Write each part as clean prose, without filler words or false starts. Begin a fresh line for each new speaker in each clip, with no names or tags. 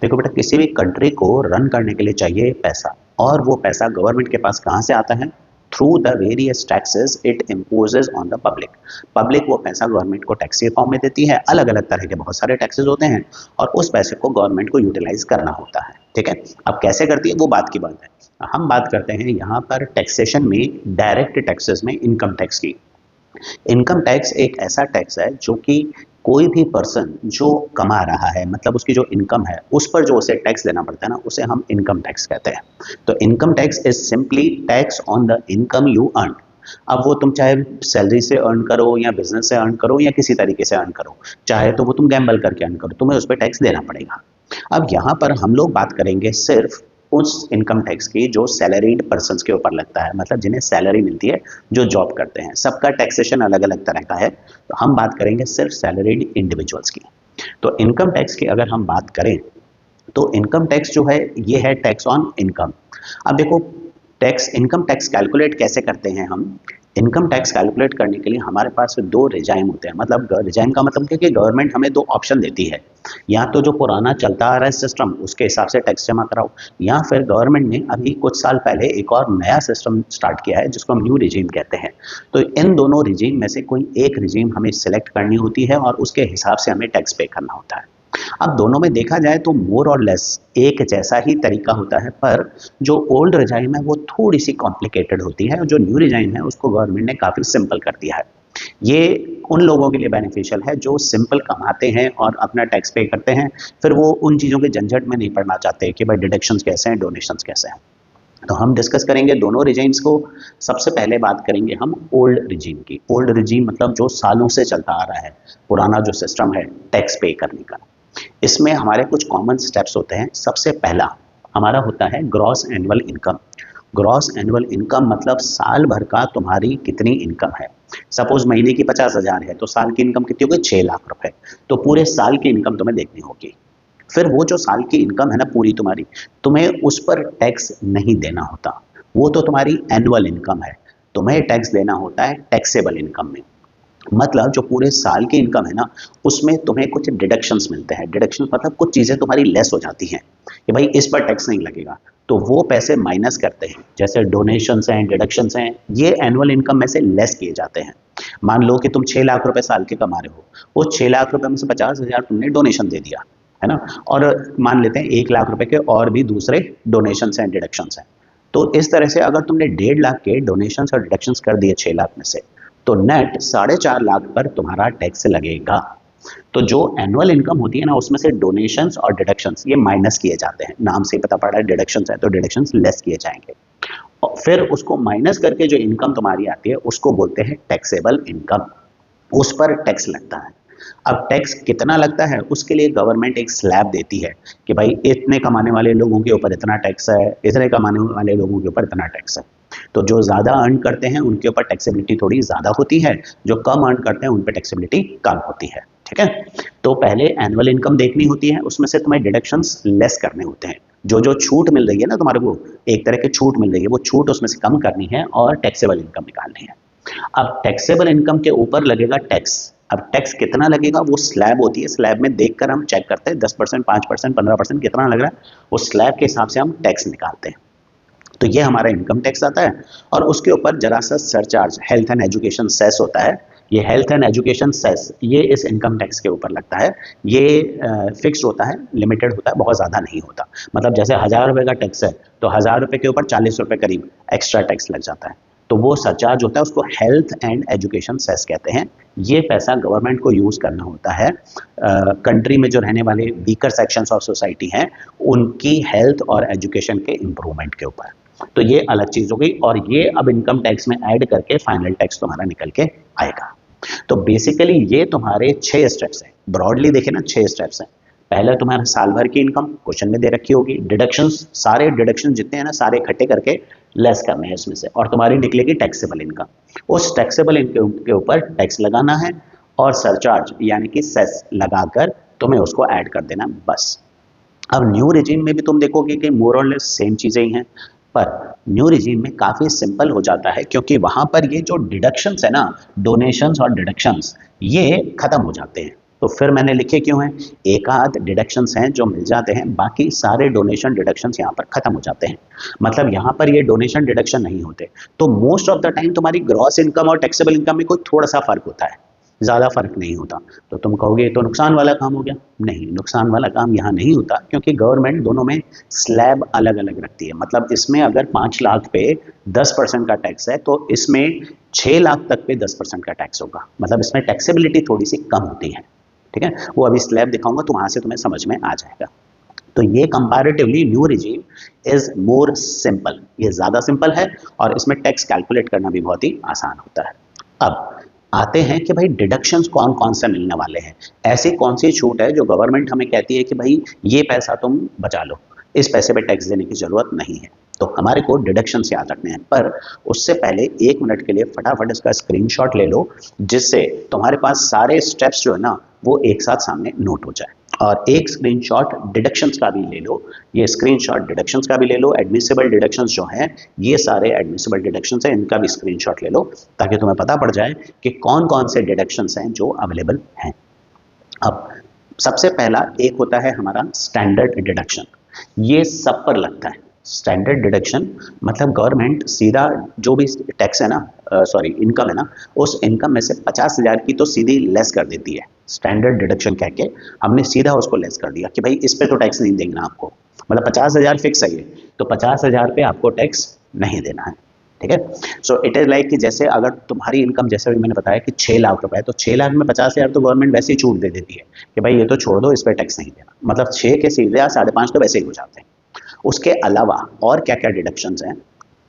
देखो बेटा, किसी भी कंट्री को रन करने के लिए चाहिए पैसा, और वो पैसा गवर्नमेंट के पास कहाँ से आता है? Through the various taxes it imposes on the public. Public वो पैसा गवर्नमेंट को टैक्स के फॉर्म में देती है। अलग अलग तरह के बहुत सारे टैक्सेस होते हैं, और उस पैसे को गवर्नमेंट को यूटिलाइज करना होता है। ठीक है, अब कैसे करती है वो बात की बात है। हम बात करते हैं यहाँ पर टैक्सेशन में, डायरेक्ट टैक्सेस में इनकम टैक्स की। इनकम टैक्स एक ऐसा टैक्स है जो कि कोई भी पर्सन जो कमा रहा है, मतलब उसकी जो इनकम है उस पर जो उसे टैक्स देना पड़ता है ना, उसे हम इनकम टैक्स कहते हैं। तो income tax is simply tax on the income you earn. अब वो तुम चाहे सैलरी से अर्न करो या बिजनेस से अर्न करो या किसी तरीके से अर्न करो, चाहे तो वो तुम गैम्बल करके अर्न करो, तुम्हें उस पर टैक्स देना पड़ेगा। अब यहाँ पर हम लोग बात करेंगे सिर्फ उस इनकम टैक्स की जो सैलरीड पर्सन्स के ऊपर लगता है, मतलब जिन्हें सैलरी मिलती है, जो जॉब करते हैं। सबका टैक्सेशन अलग अलग तरह का है, तो हम बात करेंगे सिर्फ सैलरीड इंडिविजुअल्स की। तो इनकम टैक्स की अगर हम बात करें, तो इनकम टैक्स जो है ये है टैक्स ऑन इनकम। अब देखो, टैक्स इनकम टैक्स कैलकुलेट कैसे करते हैं हम? इनकम टैक्स कैलकुलेट करने के लिए हमारे पास दो रिजाइम होते हैं। मतलब रिजाइम का मतलब क्या कि गवर्नमेंट हमें दो ऑप्शन देती है, या तो जो पुराना चलता आ रहा है सिस्टम उसके हिसाब से टैक्स जमा कराओ, या फिर गवर्नमेंट ने अभी कुछ साल पहले एक और नया सिस्टम स्टार्ट किया है जिसको हम न्यू रिजीम कहते हैं। तो इन दोनों रिजीम में से कोई एक रिजीम हमें सिलेक्ट करनी होती है और उसके हिसाब से हमें टैक्स पे करना होता है। अब दोनों में देखा जाए तो मोर और लेस एक जैसा ही तरीका होता है, पर जो ओल्ड रिजाइम है वो थोड़ी सी कॉम्प्लिकेटेड होती है, और जो न्यू रिजाइम है उसको गवर्नमेंट ने काफ़ी सिंपल कर दिया है। ये उन लोगों के लिए बेनिफिशियल है जो सिंपल कमाते हैं और अपना टैक्स पे करते हैं, फिर वो उन चीज़ों के झंझट में नहीं पड़ना चाहते कि भाई डिडक्शंस कैसे हैं, डोनेशंस कैसे हैं। तो हम डिस्कस करेंगे दोनों रिजीम्स को। सबसे पहले बात करेंगे हम ओल्ड रिजीम की। ओल्ड रिजीम मतलब जो सालों से चलता आ रहा है, पुराना जो सिस्टम है टैक्स पे करने का। इसमें हमारे कुछ कॉमन स्टेप्स होते हैं। सबसे पहला हमारा होता है gross annual income. Gross annual income मतलब साल भर का तुम्हारी कितनी इनकम है। सपोज महीने की 50,000 है तो साल की इनकम कितनी होगी? 6 लाख रुपए। तो पूरे साल की इनकम तुम्हें देखनी होगी। फिर वो जो साल की इनकम है ना पूरी तुम्हारी, तुम्हें उस पर टैक्स नहीं देना होता, वो तो तुम्हारी एनुअल इनकम है। तुम्हें टैक्स देना होता है टैक्सेबल इनकम में। मतलब जो पूरे साल की इनकम है ना, उसमें तुम्हें कुछ डिडक्शंस मिलते हैं। डिडक्शंस मतलब कुछ चीज़ें तुम्हारी लेस हो जाती हैं कि भाई इस पर टैक्स नहीं लगेगा, तो वो पैसे माइनस करते हैं। जैसे डोनेशंस हैं, डिडक्शंस हैं, ये एनुअल इनकम में से लेस किए जाते हैं। मान लो कि तुम 6 लाख रुपए साल के कमा रहे हो, वो 6 लाख रुपए में से 50,000 तुमने डोनेशन दे दिया, है ना। और मान लेते हैं 1 लाख रुपए के और भी दूसरे डोनेशंस हैं, डिडक्शंस हैं। तो इस तरह से अगर तुमने 1.5 लाख के डोनेशंस और डिडक्शंस कर दिए 6 लाख में से, तो नेट 4.5 लाख पर तुम्हारा टैक्स लगेगा। तो जो एनुअल इनकम होती है ना, उसमें से डोनेशंस और डिडक्शंस ये माइनस किए जाते हैं। नाम से पता पड़ रहा है डिडक्शंस है तो डिडक्शंस लेस किए जाएंगे, और फिर उसको माइनस करके जो इनकम तुम्हारी आती है उसको बोलते हैं टैक्सेबल इनकम। उस पर टैक्स लगता है। अब टैक्स कितना लगता है उसके लिए गवर्नमेंट एक स्लैब देती है कि भाई इतने कमाने वाले लोगों के ऊपर इतना टैक्स है, इतने कमाने वाले लोगों के ऊपर इतना टैक्स है। तो जो ज़्यादा अर्न करते हैं उनके ऊपर टैक्सेबिलिटी थोड़ी ज़्यादा होती है, जो कम अर्न करते हैं उन पर टैक्सेबिलिटी कम होती है। ठीक है, तो पहले एनुअल इनकम देखनी होती है, उसमें से तुम्हें डिडक्शंस लेस करने होते हैं। जो जो छूट मिल रही है ना तुम्हारे को, एक तरह की छूट मिल रही है, वो छूट उसमें से कम करनी है और टैक्सेबल इनकम निकालनी है। अब टैक्सेबल इनकम के ऊपर लगेगा टैक्स। अब टैक्स कितना लगेगा वो स्लैब होती है, स्लैब में देखकर हम चेक करते हैं 10%, 5%, 15% कितना लग रहा है, उस स्लैब के हिसाब से हम टैक्स निकालते हैं। तो ये हमारा इनकम टैक्स आता है, और उसके ऊपर जरा सा surcharge health and education cess होता है। ये हेल्थ एंड एजुकेशन सेस ये इस इनकम टैक्स के ऊपर लगता है। ये फिक्स्ड होता है, लिमिटेड होता है, बहुत ज़्यादा नहीं होता। मतलब जैसे 1,000 रुपये का टैक्स है तो 1,000 रुपये के ऊपर 40 रुपये करीब एक्स्ट्रा टैक्स लग जाता है। तो वो सरचार्ज होता है, उसको हेल्थ एंड एजुकेशन सेस कहते हैं। ये पैसा गवर्नमेंट को यूज़ करना होता है कंट्री में जो रहने वाले वीकर सेक्शंस ऑफ सोसाइटी हैं उनकी हेल्थ और एजुकेशन के इम्प्रूवमेंट के ऊपर। तो ये अलग चीज़ हो गई, और ये अब इनकम टैक्स में ऐड करके फाइनल टैक्स तुम्हारा निकल के आएगा। तो बेसिकली ये तुम्हारे 6 स्टेप्स हैं। ब्रॉडली देखें ना, 6 स्टेप्स हैं। पहले तुम्हारा साल भर की इनकम क्वेश्चन में दे रखी होगी, डिडक्शंस सारे डिडक्शन जितने हैं ना सारे इकट्ठे करके लेस करने हैं इसमें से, और तुम्हारी निकलेगी टैक्सेबल इनकम। उस टैक्सेबल इनकम के ऊपर टैक्स लगाना है, और सरचार्ज यानी कि सेस लगाकर तुम्हें उसको ऐड कर देना, बस। अब न्यू रिजीम में भी तुम देखोगे कि मोर और लेस सेम चीज़ें ही हैं, पर न्यू रिजीम में काफ़ी सिंपल हो जाता है, क्योंकि वहाँ पर ये जो डिडक्शंस है ना, डोनेशंस और डिडक्शंस, ये खत्म हो जाते हैं। तो फिर मैंने लिखे क्यों हैं, एक आध डिडक्शंस हैं जो मिल जाते हैं, बाकी सारे डोनेशन डिडक्शंस यहाँ पर खत्म हो जाते हैं। मतलब यहाँ पर ये डोनेशन डिडक्शन नहीं होते। तो मोस्ट ऑफ द टाइम तुम्हारी ग्रॉस इनकम और टैक्सेबल इनकम में कोई थोड़ा सा फर्क होता है, ज़्यादा फर्क नहीं होता। तो तुम कहोगे ये तो नुकसान वाला काम हो गया। नहीं, नुकसान वाला काम यहाँ नहीं होता, क्योंकि गवर्नमेंट दोनों में स्लैब अलग अलग रखती है। मतलब इसमें अगर 5 लाख पे 10% का टैक्स है, तो इसमें 6 लाख तक पे 10% का टैक्स होगा। मतलब इसमें टैक्सेबिलिटी थोड़ी सी कम होती है, ठीक है। वो अभी स्लैब दिखाऊंगा तो वहाँ से तुम्हें समझ में आ जाएगा। तो ये comparatively new regime is more simple, ये ज़्यादा सिंपल है और इसमें टैक्स कैलकुलेट करना भी बहुत ही आसान होता है। अब आते हैं कि भाई डिडक्शंस कौन कौन से मिलने वाले हैं। ऐसी कौन सी छूट है जो गवर्नमेंट हमें कहती है कि भाई ये पैसा तुम बचा लो, इस पैसे पे टैक्स देने की ज़रूरत नहीं है। तो हमारे को डिडक्शंस याद रखने हैं, पर उससे पहले 1 मिनट के लिए फटाफट इसका स्क्रीनशॉट ले लो, जिससे तुम्हारे पास सारे स्टेप्स जो है ना वो एक साथ सामने नोट हो जाए। और एक स्क्रीनशॉट डिडक्शंस का भी ले लो, ये स्क्रीनशॉट डिडक्शंस का भी ले लो। एडमिसिबल डिडक्शंस जो हैं, ये सारे एडमिसिबल डिडक्शंस हैं, इनका भी स्क्रीनशॉट ले लो, ताकि तुम्हें पता पड़ जाए कि कौन कौन से डिडक्शंस हैं जो अवेलेबल हैं। अब सबसे पहला एक होता है हमारा स्टैंडर्ड डिडक्शन, ये सब पर लगता है। स्टैंडर्ड डिडक्शन मतलब गवर्नमेंट सीधा जो भी टैक्स है ना, सॉरी इनकम है ना, उस इनकम में से 50,000 की तो सीधी लेस कर देती है। स्टैंडर्ड डिडक्शन कह के हमने सीधा उसको लेस कर दिया कि भाई इस पे तो टैक्स नहीं देना आपको। मतलब 50,000 फिक्स है ये, तो 50,000 पे आपको टैक्स नहीं देना है, ठीक है। सो इट इज़ लाइक कि जैसे अगर तुम्हारी इनकम, जैसे भी मैंने बताया कि 6 लाख रुपए है, तो 6 लाख में 50,000 तो गवर्नमेंट वैसे ही छूट दे देती है कि भाई ये तो छोड़ दो, इस पर टैक्स नहीं देना। मतलब 6 के सीधे 5.5 तो वैसे ही हो जाते हैं। उसके अलावा और क्या क्या डिडक्शंस हैं,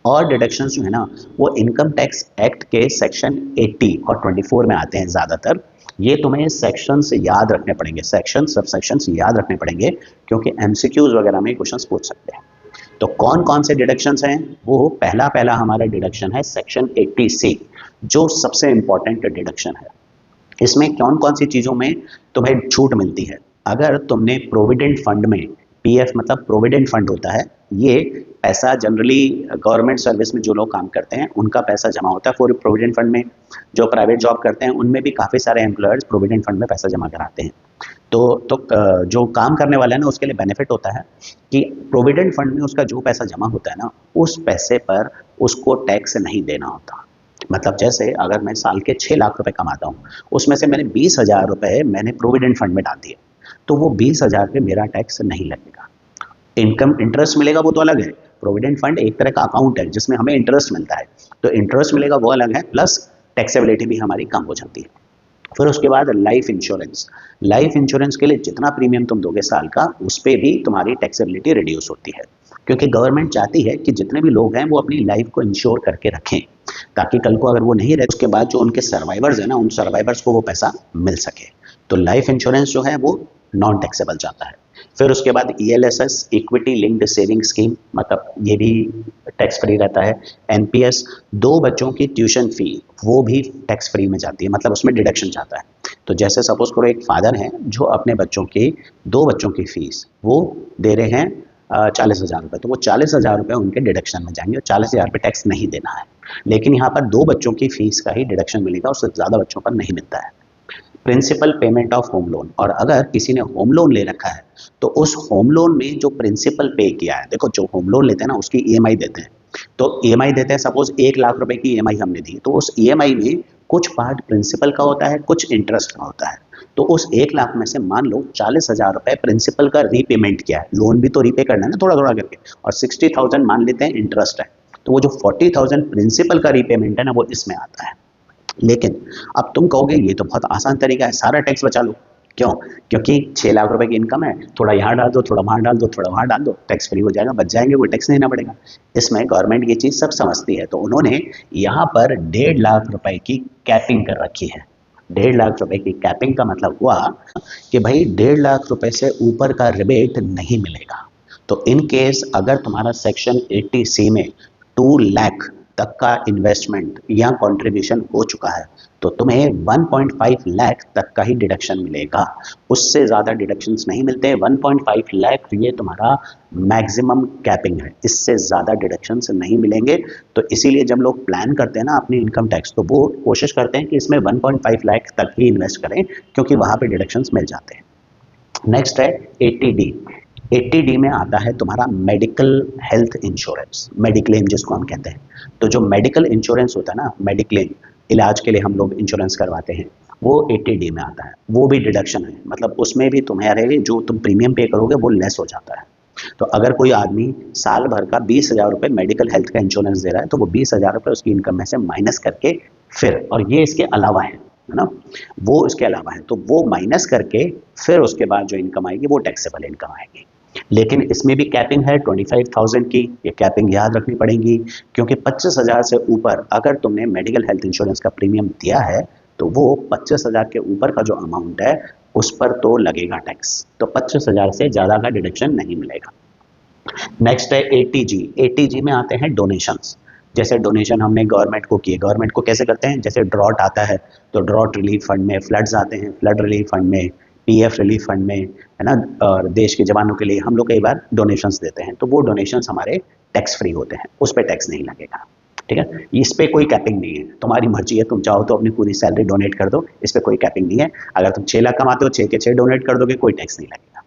और डिडक्शंस जो है ना वो इनकम टैक्स एक्ट के सेक्शन 80 और 24 में आते हैं ज़्यादातर। ये तुम्हें सेक्शंस याद रखने पड़ेंगे, सेक्शन सब सेक्शंस याद रखने पड़ेंगे, क्योंकि एमसीक्यूज वगैरह में क्वेश्चंस पूछ सकते हैं। तो कौन कौन से डिडक्शंस हैं, वो पहला हमारा डिडक्शन है सेक्शन 80C, जो सबसे इंपॉर्टेंट डिडक्शन है। इसमें कौन कौन सी चीज़ों में तुम्हें छूट मिलती है। अगर तुमने प्रोविडेंट फंड में, पीएफ मतलब प्रोविडेंट फंड होता है, ये पैसा जनरली गवर्नमेंट सर्विस में जो लोग काम करते हैं उनका पैसा जमा होता है फॉर प्रोविडेंट फंड में। जो प्राइवेट जॉब करते हैं उनमें भी काफ़ी सारे एम्प्लॉयर्स प्रोविडेंट फंड में पैसा जमा कराते हैं। तो जो काम करने वाला है ना उसके लिए बेनिफिट होता है कि प्रोविडेंट फंड में उसका जो पैसा जमा होता है ना, उस पैसे पर उसको टैक्स नहीं देना होता। मतलब जैसे अगर मैं साल के 6 लाख रुपए कमाता हूँ, उसमें से मैंने 20,000 रुपए मैंने प्रोविडेंट फंड में डाल दिए, तो वो 20,000 पे मेरा टैक्स नहीं लगेगा। इनकम इंटरेस्ट मिलेगा वो तो अलग है, प्रोविडेंट फंड एक तरह का अकाउंट है जिसमें हमें इंटरेस्ट मिलता है, तो इंटरेस्ट मिलेगा वो अलग है, प्लस टैक्सेबिलिटी भी हमारी कम हो जाती है। फिर उसके बाद लाइफ इंश्योरेंस, लाइफ इंश्योरेंस के लिए जितना प्रीमियम तुम दोगे साल का, उस पर भी तुम्हारी टैक्सेबिलिटी रिड्यूस होती है, क्योंकि गवर्नमेंट चाहती है कि जितने भी लोग हैं वो अपनी लाइफ को इंश्योर करके रखें, ताकि कल को अगर वो नहीं रहे उसके बाद जो उनके सर्वाइवर्स हैं ना, उन सर्वाइवर्स को वो पैसा मिल सके। तो लाइफ इंश्योरेंस जो है वो नॉन टैक्सेबल जाता है। फिर उसके बाद ELSS, equity linked saving scheme, मतलब ये भी टैक्स फ्री रहता है। NPS, 2 बच्चों की ट्यूशन फी, वो भी टैक्स फ्री में जाती है, मतलब उसमें डिडक्शन जाता है। तो जैसे सपोज करो एक फादर हैं जो अपने बच्चों की 2 बच्चों की फीस वो दे रहे हैं 40,000 रुपये, तो वो 40,000 रुपये उनके डिडक्शन में जाएंगे और 40,000 पे टैक्स नहीं देना है। लेकिन यहाँ पर 2 बच्चों की फीस का ही डिडक्शन मिलेगा, उससे ज़्यादा बच्चों पर नहीं मिलता है। Principal payment of home loan, और अगर किसी ने होम लोन ले रखा है तो उस होम लोन में जो प्रिंसिपल पे किया है, देखो जो होम लोन लेते हैं ना उसकी EMI देते हैं, तो EMI देते हैं, सपोज 1 लाख रुपए की EMI हमने दी, तो उस EMI में कुछ पार्ट प्रिंसिपल का होता है, कुछ इंटरेस्ट का होता है। तो उस 1 लाख में से मान लो 40,000 रुपए प्रिंसिपल का रीपेमेंट किया है, लोन भी तो रीपे करना है ना थोड़ा थोड़ा करके, और 60,000 मान लेते हैं इंटरेस्ट है, तो वो जो 40,000 प्रिंसिपल का रीपेमेंट है ना वो इसमें आता है। लेकिन अब तुम कहोगे ये तो बहुत आसान तरीका है, सारा टैक्स बचा लो। क्यों? क्योंकि 6 लाख रुपए की इनकम है, थोड़ा यहाँ डाल दो, थोड़ा वहाँ डाल दो, थोड़ा वहाँ डाल दो, टैक्स फ्री हो जाएगा, बच जाएंगे, कोई टैक्स नहीं देना पड़ेगा। इसमें गवर्नमेंट ये चीज़ सब समझती है, तो उन्होंने यहाँ पर 1.5 लाख रुपए की कैपिंग कर रखी है। 1.5 लाख रुपए की कैपिंग का मतलब हुआ कि भाई 1.5 लाख रुपए से ऊपर का रिबेट नहीं मिलेगा। तो इन केस अगर तुम्हारा सेक्शन 80C में 2 लाख तक का इन्वेस्टमेंट या कंट्रीब्यूशन हो चुका है, तो तो तुम्हें 1.5 लाख तक का ही डिडक्शन मिलेगा, उससे ज़्यादा डिडक्शंस नहीं मिलते। 1.5 लाख ये तुम्हारा मैक्सिमम कैपिंग है, इससे ज़्यादा डिडक्शंस नहीं मिलेंगे। तो इसीलिए जब लोग प्लान करते हैं ना अपनी इनकम टैक्स, तो वो कोशिश करते हैं कि इसमें 1.5 लाख तक ही इन्वेस्ट करें, क्योंकि वहाँ पे डिडक्शंस मिल जाते हैं। नेक्स्ट है 80D। 80D में आता है तुम्हारा मेडिकल हेल्थ इंश्योरेंस, मेडिक्लेम जिसको हम कहते हैं। तो जो मेडिकल इंश्योरेंस होता है ना, मेडिक्लेम, इलाज के लिए हम लोग इंश्योरेंस करवाते हैं, वो 80D में आता है। वो भी डिडक्शन है, मतलब उसमें भी तुम्हारे जो तुम प्रीमियम पे करोगे वो लेस हो जाता है। तो अगर कोई आदमी साल भर का 20,000 रुपये मेडिकल हेल्थ का इंश्योरेंस दे रहा है, तो वो 20,000 रुपये उसकी इनकम में से माइनस करके फिर, और ये इसके अलावा है ना, वो इसके अलावा है, तो वो माइनस करके फिर उसके बाद जो इनकम आएगी वो टैक्सेबल इनकम आएगी। लेकिन इसमें भी कैपिंग है 25,000 की, ये कैपिंग याद रखनी पड़ेगी, क्योंकि 25,000 से ऊपर अगर तुमने मेडिकल हेल्थ इंश्योरेंस का प्रीमियम दिया है, तो वो 25,000 के ऊपर का जो अमाउंट है उस पर तो लगेगा टैक्स, तो 25,000 से ज़्यादा का डिडक्शन नहीं मिलेगा। नेक्स्ट है 80G। 80G में आते हैं डोनेशंस। जैसे डोनेशन हमने गवर्नमेंट को किए, गवर्नमेंट को कैसे करते हैं, जैसे ड्रॉट आता है तो ड्रॉट रिलीफ फंड में, फ्लड्स आते हैं फ्लड रिलीफ फंड में, पीएफ रिलीफ फंड में, है ना, और देश के जवानों के लिए हम लोग कई बार डोनेशंस देते हैं, तो वो डोनेशंस हमारे टैक्स फ्री होते हैं, उस पर टैक्स नहीं लगेगा। ठीक है, इस पर कोई कैपिंग नहीं है, तुम्हारी मर्जी है, तुम चाहो तो अपनी पूरी सैलरी डोनेट कर दो, इस पर कोई कैपिंग नहीं है। अगर तुम 6 लाख कमाते हो, 6 के 6 डोनेट कर दोगे, कोई टैक्स नहीं लगेगा।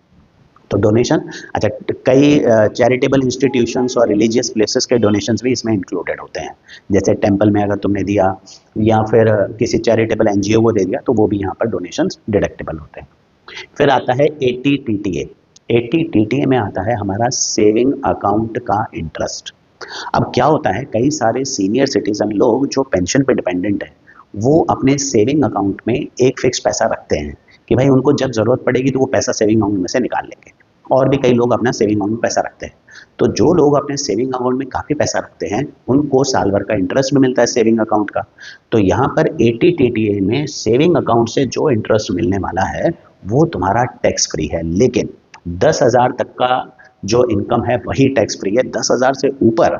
तो डोनेशन, अच्छा, कई चैरिटेबल इंस्टीट्यूशंस और रिलीजियस प्लेसेस के डोनेशंस भी इसमें इंक्लूडेड होते हैं। जैसे टेंपल में अगर तुमने दिया या फिर किसी चैरिटेबल एनजीओ को दे दिया, तो वो भी यहाँ पर डोनेशंस डिडक्टेबल होते हैं। फिर आता है 80TTA। 80TTA में आता है हमारा सेविंग अकाउंट का इंटरेस्ट। अब क्या होता है, कई सारे सीनियर सिटीजन लोग जो पेंशन पे डिपेंडेंट है, वो अपने सेविंग अकाउंट में एक फिक्स पैसा रखते हैं कि भाई उनको जब ज़रूरत पड़ेगी तो वो पैसा सेविंग अकाउंट में से निकाल लेंगे। और भी कई लोग अपना सेविंग अकाउंट में पैसा रखते हैं। तो जो लोग अपने सेविंग अकाउंट में काफ़ी पैसा रखते हैं, उनको साल भर का इंटरेस्ट भी मिलता है सेविंग अकाउंट का। तो यहाँ पर 80TTA में सेविंग अकाउंट से जो इंटरेस्ट मिलने वाला है वो तुम्हारा टैक्स फ्री है, लेकिन 10,000 तक का जो इनकम है वही टैक्स फ्री है। 10,000 से ऊपर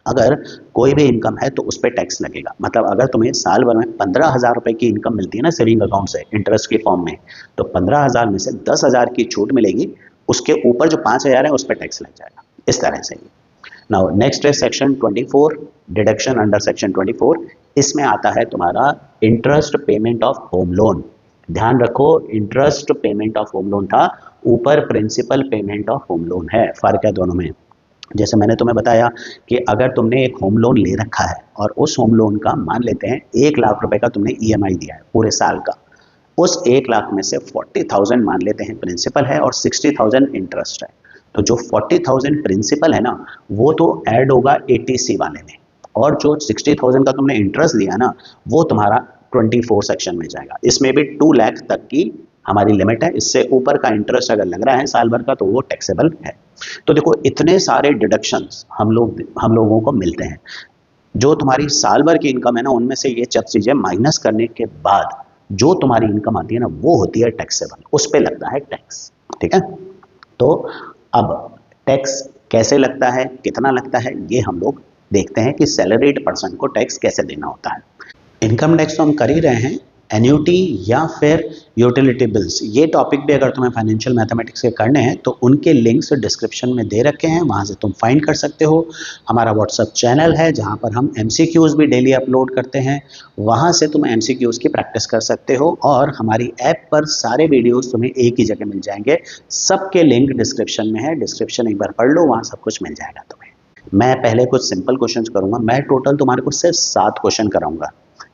अगर कोई भी इनकम है तो उस पर टैक्स लगेगा। मतलब अगर तुम्हें साल भर में 15,000 रुपये की इनकम मिलती है ना सेविंग अकाउंट से इंटरेस्ट के फॉर्म में, तो 15,000 में से 10,000 की छूट मिलेगी, उसके ऊपर जो 5,000 है उस पर टैक्स लग जाएगा, इस तरह से। नाउ नेक्स्ट है सेक्शन 24, डिडक्शन अंडर सेक्शन 24। इसमें आता है तुम्हारा interest payment of home loan. ध्यान रखो, interest payment of home loan था, ऊपर principal payment of home loan है, फर्क है दोनों में। जैसे मैंने तुम्हें बताया कि अगर तुमने एक होम लोन ले रखा है और उस होम लोन का मान लेते हैं 1 लाख रुपए का तुमने ईएमआई दिया है पूरे साल का, उस 1 लाख में से 40,000 मान लेते हैं प्रिंसिपल है और 60,000 इंटरेस्ट है। तो जो 40,000 प्रिंसिपल है ना, वो तो ऐड होगा 80C वाले में, और जो 60,000 का तुमने इंटरेस्ट दिया ना, वो तुम्हारा 24 सेक्शन में जाएगा। इसमें भी 2 लाख तक की हमारी लिमिट है, इससे ऊपर का इंटरेस्ट अगर लग रहा है साल भर का तो वो टैक्सेबल है। तो देखो इतने सारे डिडक्शंस हम लोगों को मिलते हैं। जो तुम्हारी साल भर की इनकम है ना, उनमें से ये सब चीज़ें माइनस करने के बाद जो तुम्हारी इनकम आती है ना, वो होती है टैक्सेबल, उस पर लगता है टैक्स। ठीक है, तो अब टैक्स कैसे लगता है, कितना लगता है, ये हम लोग देखते हैं कि सैलरीड पर्सन को टैक्स कैसे देना होता है। इनकम टैक्स तो हम कर ही रहे हैं, एन्यूटी या फिर यूटिलिटी बिल्स, ये टॉपिक भी अगर तुम्हें फाइनेंशियल मैथमेटिक्स के करने हैं तो उनके लिंक्स डिस्क्रिप्शन में दे रखे हैं, वहाँ से तुम फाइंड कर सकते हो। हमारा व्हाट्सएप चैनल है जहाँ पर हम MCQs भी डेली अपलोड करते हैं, वहाँ से तुम MCQs की प्रैक्टिस कर सकते हो। और हमारी ऐप पर सारे वीडियोज़ तुम्हें एक ही जगह मिल जाएंगे, सबके लिंक डिस्क्रिप्शन में है, डिस्क्रिप्शन एक बार पढ़ लो, वहाँ सब कुछ मिल जाएगा तुम्हें। मैं पहले कुछ सिंपल क्वेश्चन करूँगा, मैं टोटल तुम्हारे को सिर्फ 7 क्वेश्चन कराऊंगा,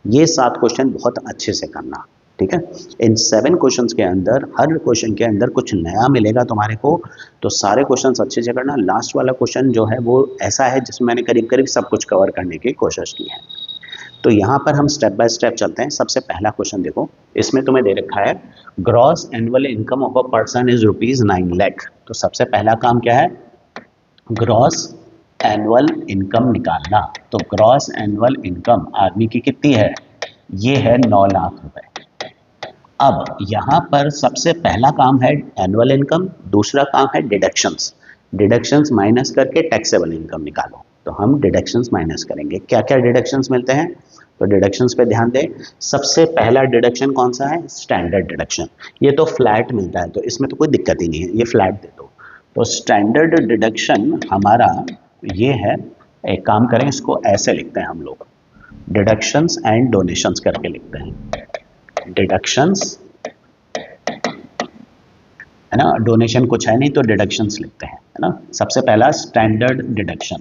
ये 7 क्वेश्चन बहुत अच्छे से करना। ठीक है, इन 7 क्वेश्चंस के अंदर हर क्वेश्चन के अंदर कुछ नया मिलेगा तुम्हारे को, तो सारे क्वेश्चंस अच्छे से करना। लास्ट वाला क्वेश्चन जो है वो ऐसा है जिसमें मैंने करीब करीब सब कुछ कवर करने की कोशिश की है। तो यहाँ पर हम स्टेप बाय स्टेप चलते हैं। सबसे पहला क्वेश्चन देखो, इसमें तुम्हें दे रखा है gross annual income of a person is ₹9 lakh. तो सबसे पहला काम क्या है, ग्रॉस एनुअल इनकम निकालना। तो ग्रॉस एनुअल इनकम आदमी की कितनी है, ये है 9 लाख रुपए। अब यहाँ पर सबसे पहला काम है एनुअल इनकम, दूसरा काम है डिडक्शंस। डिडक्शंस माइनस करके टैक्सेबल इनकम निकालो। तो हम डिडक्शंस माइनस करेंगे, क्या क्या डिडक्शंस मिलते हैं। तो डिडक्शंस पे ध्यान दें। सबसे पहला डिडक्शन कौन सा है? Standard deduction. ये तो फ्लैट मिलता है तो इसमें तो कोई दिक्कत ही नहीं है, ये फ्लैट दे दो। तो स्टैंडर्ड डिडक्शन हमारा ये है, एक काम करें इसको ऐसे लिखते हैं हम लोग, डिडक्शंस एंड डोनेशंस करके लिखते हैं। डिडक्शंस है ना, डोनेशन कुछ है नहीं तो डिडक्शंस लिखते हैं, है ना। सबसे पहला स्टैंडर्ड डिडक्शन,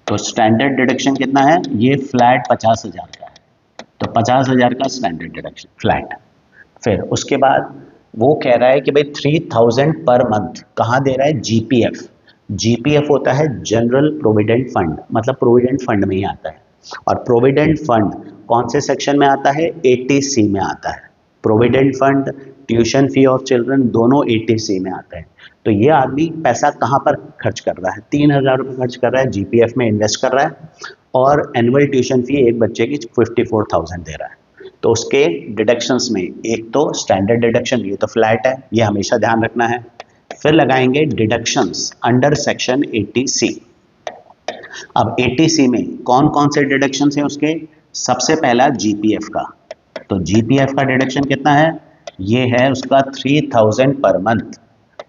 तो स्टैंडर्ड डिडक्शन कितना है? ये फ्लैट 50,000 का है, तो 50,000 का स्टैंडर्ड डिडक्शन फ्लैट। फिर उसके बाद वो कह रहा है कि भाई 3,000 पर मंथ कहाँ दे रहा है? जीपीएफ। जीपीएफ होता है जनरल प्रोविडेंट फंड, मतलब प्रोविडेंट फंड में ही आता है। और प्रोविडेंट फंड कौन से सेक्शन में आता है? 80C में आता है। Provident fund, tuition fee of children दोनों 80C में आते हैं। तो ये आदमी पैसा कहाँ पर खर्च कर रहा है? 3,000 रुपये खर्च कर रहा है, जीपीएफ में इन्वेस्ट कर रहा है, और एनुअल ट्यूशन फी एक बच्चे की 54,000 दे रहा है। तो उसके डिडक्शंस में एक तो स्टैंडर्ड डिडक्शन, ये तो फ्लैट है, ये हमेशा ध्यान रखना है। फिर लगाएंगे डिडक्शंस अंडर सेक्शन 80C। अब 80C में कौन कौन से डिडक्शंस हैं उसके? सबसे पहला जीपीएफ का, तो जीपीएफ का डिडक्शन कितना है? ये है उसका 3,000 पर मंथ,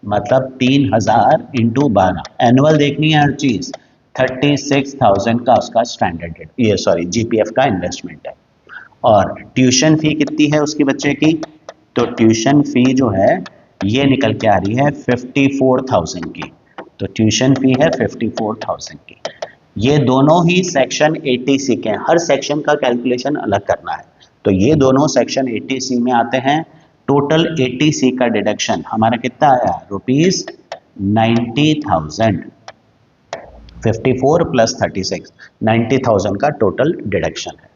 मतलब 3,000 इंटू 12, एनुअल देखनी है हर चीज। 36,000 का उसका स्टैंडर्ड, ये सॉरी जीपीएफ का इन्वेस्टमेंट है। और ट्यूशन फी कितनी है उसके बच्चे की? तो ट्यूशन फी जो है ये निकल के आ रही है 54,000 की, तो ट्यूशन फी है 54,000 की। ये दोनों ही सेक्शन 80C के हैं, हर सेक्शन का कैलकुलेशन अलग करना है। तो ये दोनों सेक्शन 80C में आते हैं। टोटल 80C का डिडक्शन हमारा कितना आया? ₹90,000। 54 प्लस 36, 90,000 का टोटल डिडक्शन है।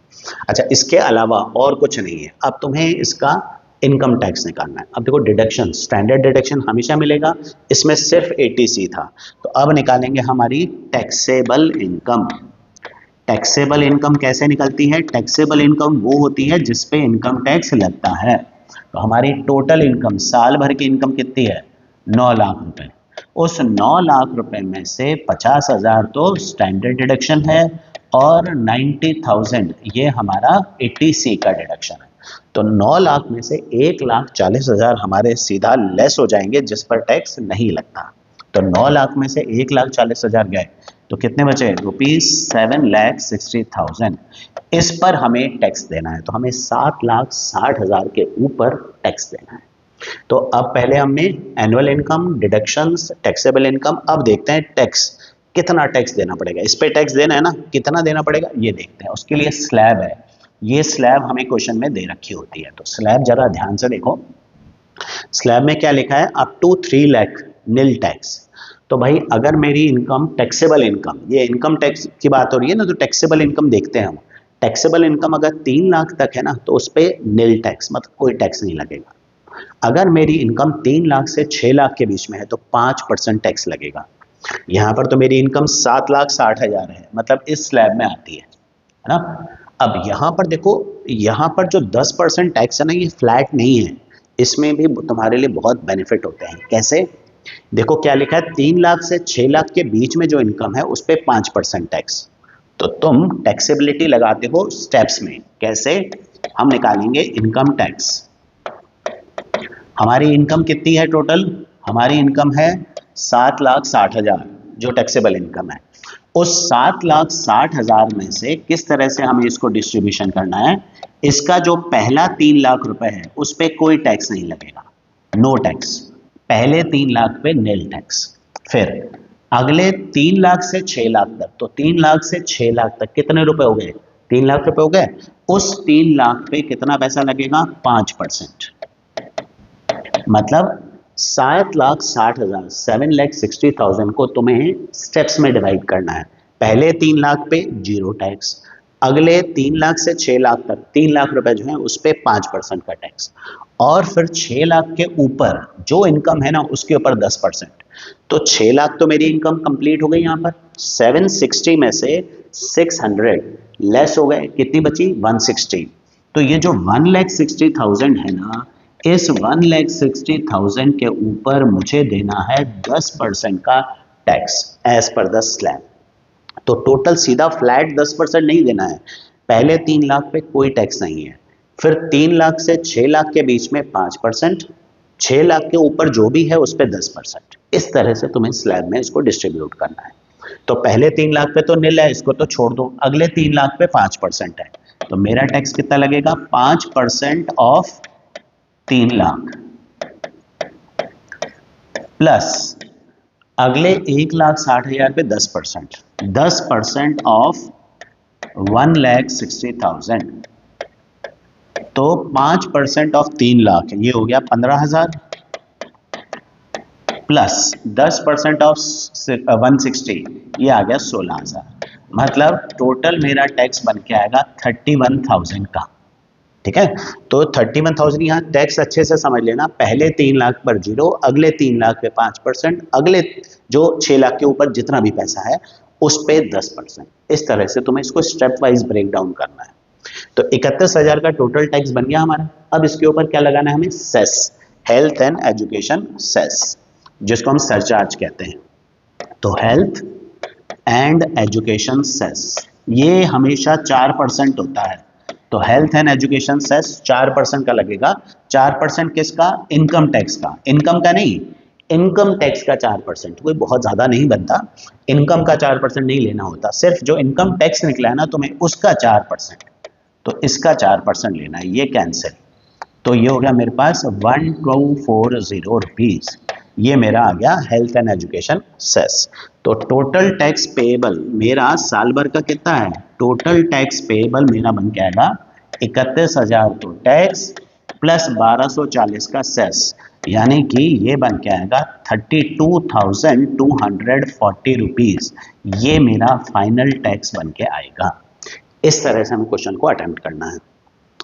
अच्छा, इसके अलावा और कुछ नहीं है। अब तुम्हें इसका इनकम टैक्स निकालना है। अब देखो डिडक्शन, स्टैंडर्ड डिडक्शन हमेशा मिलेगा, इसमें सिर्फ 80C था, तो अब निकालेंगे हमारी टैक्सेबल इनकम। टैक्सेबल इनकम कैसे निकलती है? टैक्सेबल इनकम वो होती है जिसपे इनकम टैक्स लगता है। तो हमारी टोटल इनकम, साल भर की इनकम कितनी है? 9 लाख रुपए। उस 9 लाख रुपए में से 50,000 तो स्टैंडर्ड डिडक्शन है और 90,000 ये हमारा 80C का डिडक्शन है। तो 9 लाख में से 1,40,000 हमारे सीधा लेस हो जाएंगे जिस पर टैक्स नहीं लगता। तो 9 लाख में से 1,40,000 गए तो कितने बचे? ₹7,60,000। इस पर हमें टैक्स देना है, तो हमें 7,60,000 के ऊपर टैक्स देना है। तो अब पहले हमने annual income, deductions, taxable income, अब देखते हैं टैक्स, कितना टैक्स देना पड़ेगा। इस पे टैक्स देना है ना, कितना देना पड़ेगा ये देखते हैं। उसके लिए स्लैब है, ये स्लैब हमें क्वेश्चन में दे रखी होती है। तो स्लैब जरा ध्यान से देखो, स्लैब में क्या लिखा है? Up to 3 lakh nil tax. तो भाई अगर मेरी इनकम, टैक्सेबल इनकम, ये इनकम टैक्स की बात हो रही है ना, तो टैक्सेबल इनकम देखते हैं हम। टैक्सेबल इनकम अगर 3 लाख तक है ना तो उस पर नील टैक्स, मतलब कोई टैक्स नहीं लगेगा। अगर मेरी इनकम 3 लाख से 6 लाख के बीच में है तो 5% टैक्स लगेगा। यहाँ पर तो मेरी इनकम 7,60,000 है, मतलब इस स्लैब में आती है ना। अब यहाँ पर देखो, यहाँ पर जो 10% टैक्स है ना, ये फ्लैट नहीं है, इसमें भी तुम्हारे लिए बहुत बेनिफिट होते हैं। कैसे? देखो क्या लिखा है, 3 लाख से 6 लाख के बीच में जो इनकम है उस पर 5% टैक्स। तो तुम टैक्सेबिलिटी लगाते हो स्टेप्स में। कैसे? हम निकालेंगे इनकम टैक्स। हमारी इनकम कितनी है टोटल? हमारी इनकम है 7,60,000 जो टैक्सेबल इनकम है। उस 7,60,000 में से किस तरह से हमें इसको डिस्ट्रीब्यूशन करना है? इसका जो पहला 3 लाख रुपए है उस पर कोई टैक्स नहीं लगेगा, नो टैक्स। पहले 3 लाख पे नील टैक्स। फिर अगले 3 लाख से 6 लाख तक, तो 3 लाख से 6 लाख तक कितने रुपए हो गए? 3 लाख रुपए हो गए। उस 3 लाख पे कितना पैसा लगेगा? 5%, मतलब 7,60,000, 7,60,000 को तुम्हें स्टेप्स में डिवाइड करना है। पहले 3 लाख पे 0 टैक्स, अगले 3 लाख से 6 लाख तक 3 लाख रुपए जो है उस पर 5% का टैक्स, और फिर 6 लाख के ऊपर जो इनकम है ना उसके ऊपर 10%। तो 6 लाख तो मेरी इनकम कंप्लीट हो गई। यहाँ पर 760 में से 600 लेस हो गए, कितनी बची? 160। तो ये जो 1,60,000 है ना, इस 1,60,000 के ऊपर मुझे देना है 10% का tax as per the slab. तो टोटल सीधा फ्लैट 10% नहीं देना है, पहले 3 लाख पे कोई टैक्स नहीं है, फिर 3 लाख से 6 लाख के बीच में 5%, 6 लाख के ऊपर जो भी है उस पर 10%। इस तरह से तुम्हें स्लैब में इसको डिस्ट्रीब्यूट करना है। तो पहले 3 लाख पे तो निल है, इसको तो छोड़ दो, अगले 3 लाख पे 5% है, तो मेरा टैक्स कितना लगेगा, 5% ऑफ 3 लाख प्लस अगले 1,60,000 पे 10%, 10% ऑफ 1,60,000, तो 5% ऑफ 3 लाख ये हो गया 15,000 प्लस 10% ऑफ 160 ये आ गया 16,000। मतलब टोटल मेरा टैक्स बन के आएगा 31,000 का। ठीक है, तो 31,000 यहाँ टैक्स अच्छे से समझ लेना, पहले 3 लाख पर 0, अगले 3 लाख पे 5%, अगले जो 6 लाख के ऊपर जितना भी पैसा है उस पे 10%। इस तरह से तुम्हें इसको स्टेप वाइज ब्रेक डाउन करना है। तो 31,000 का टोटल टैक्स बन गया हमारा। अब इसके ऊपर क्या लगाना है हमें, cess, health and education cess, जिसको हम सरचार्ज कहते हैं। तो हेल्थ एंड एजुकेशन सेस ये हमेशा 4% होता है। तो हेल्थ एंड एजुकेशन सेस 4% का लगेगा। 4% किसका, इनकम टैक्स का, इनकम का नहीं, इनकम टैक्स का 4%, कोई बहुत ज़्यादा नहीं बनता, इनकम का 4% नहीं लेना होता, सिर्फ जो इनकम टैक्स निकला है ना तुम्हें उसका 4%, तो इसका 4% लेना है, ये कैंसिल। तो ये हो गया मेरे पास 1240 रुपीज़, ये मेरा आ गया हेल्थ एंड एजुकेशन सेस। तो टोटल टैक्स पेएबल मेरा साल भर का कितना है, टोटल टैक्स पेएबल मेरा बन के आएगा 31,000 तो टैक्स प्लस 1240 का सेस, यानी कि ये बन के आएगा 32,240 रुपीज़, ये मेरा फाइनल टैक्स बन के आएगा। इस तरह से हमें क्वेश्चन को अटेम्प्ट करना है।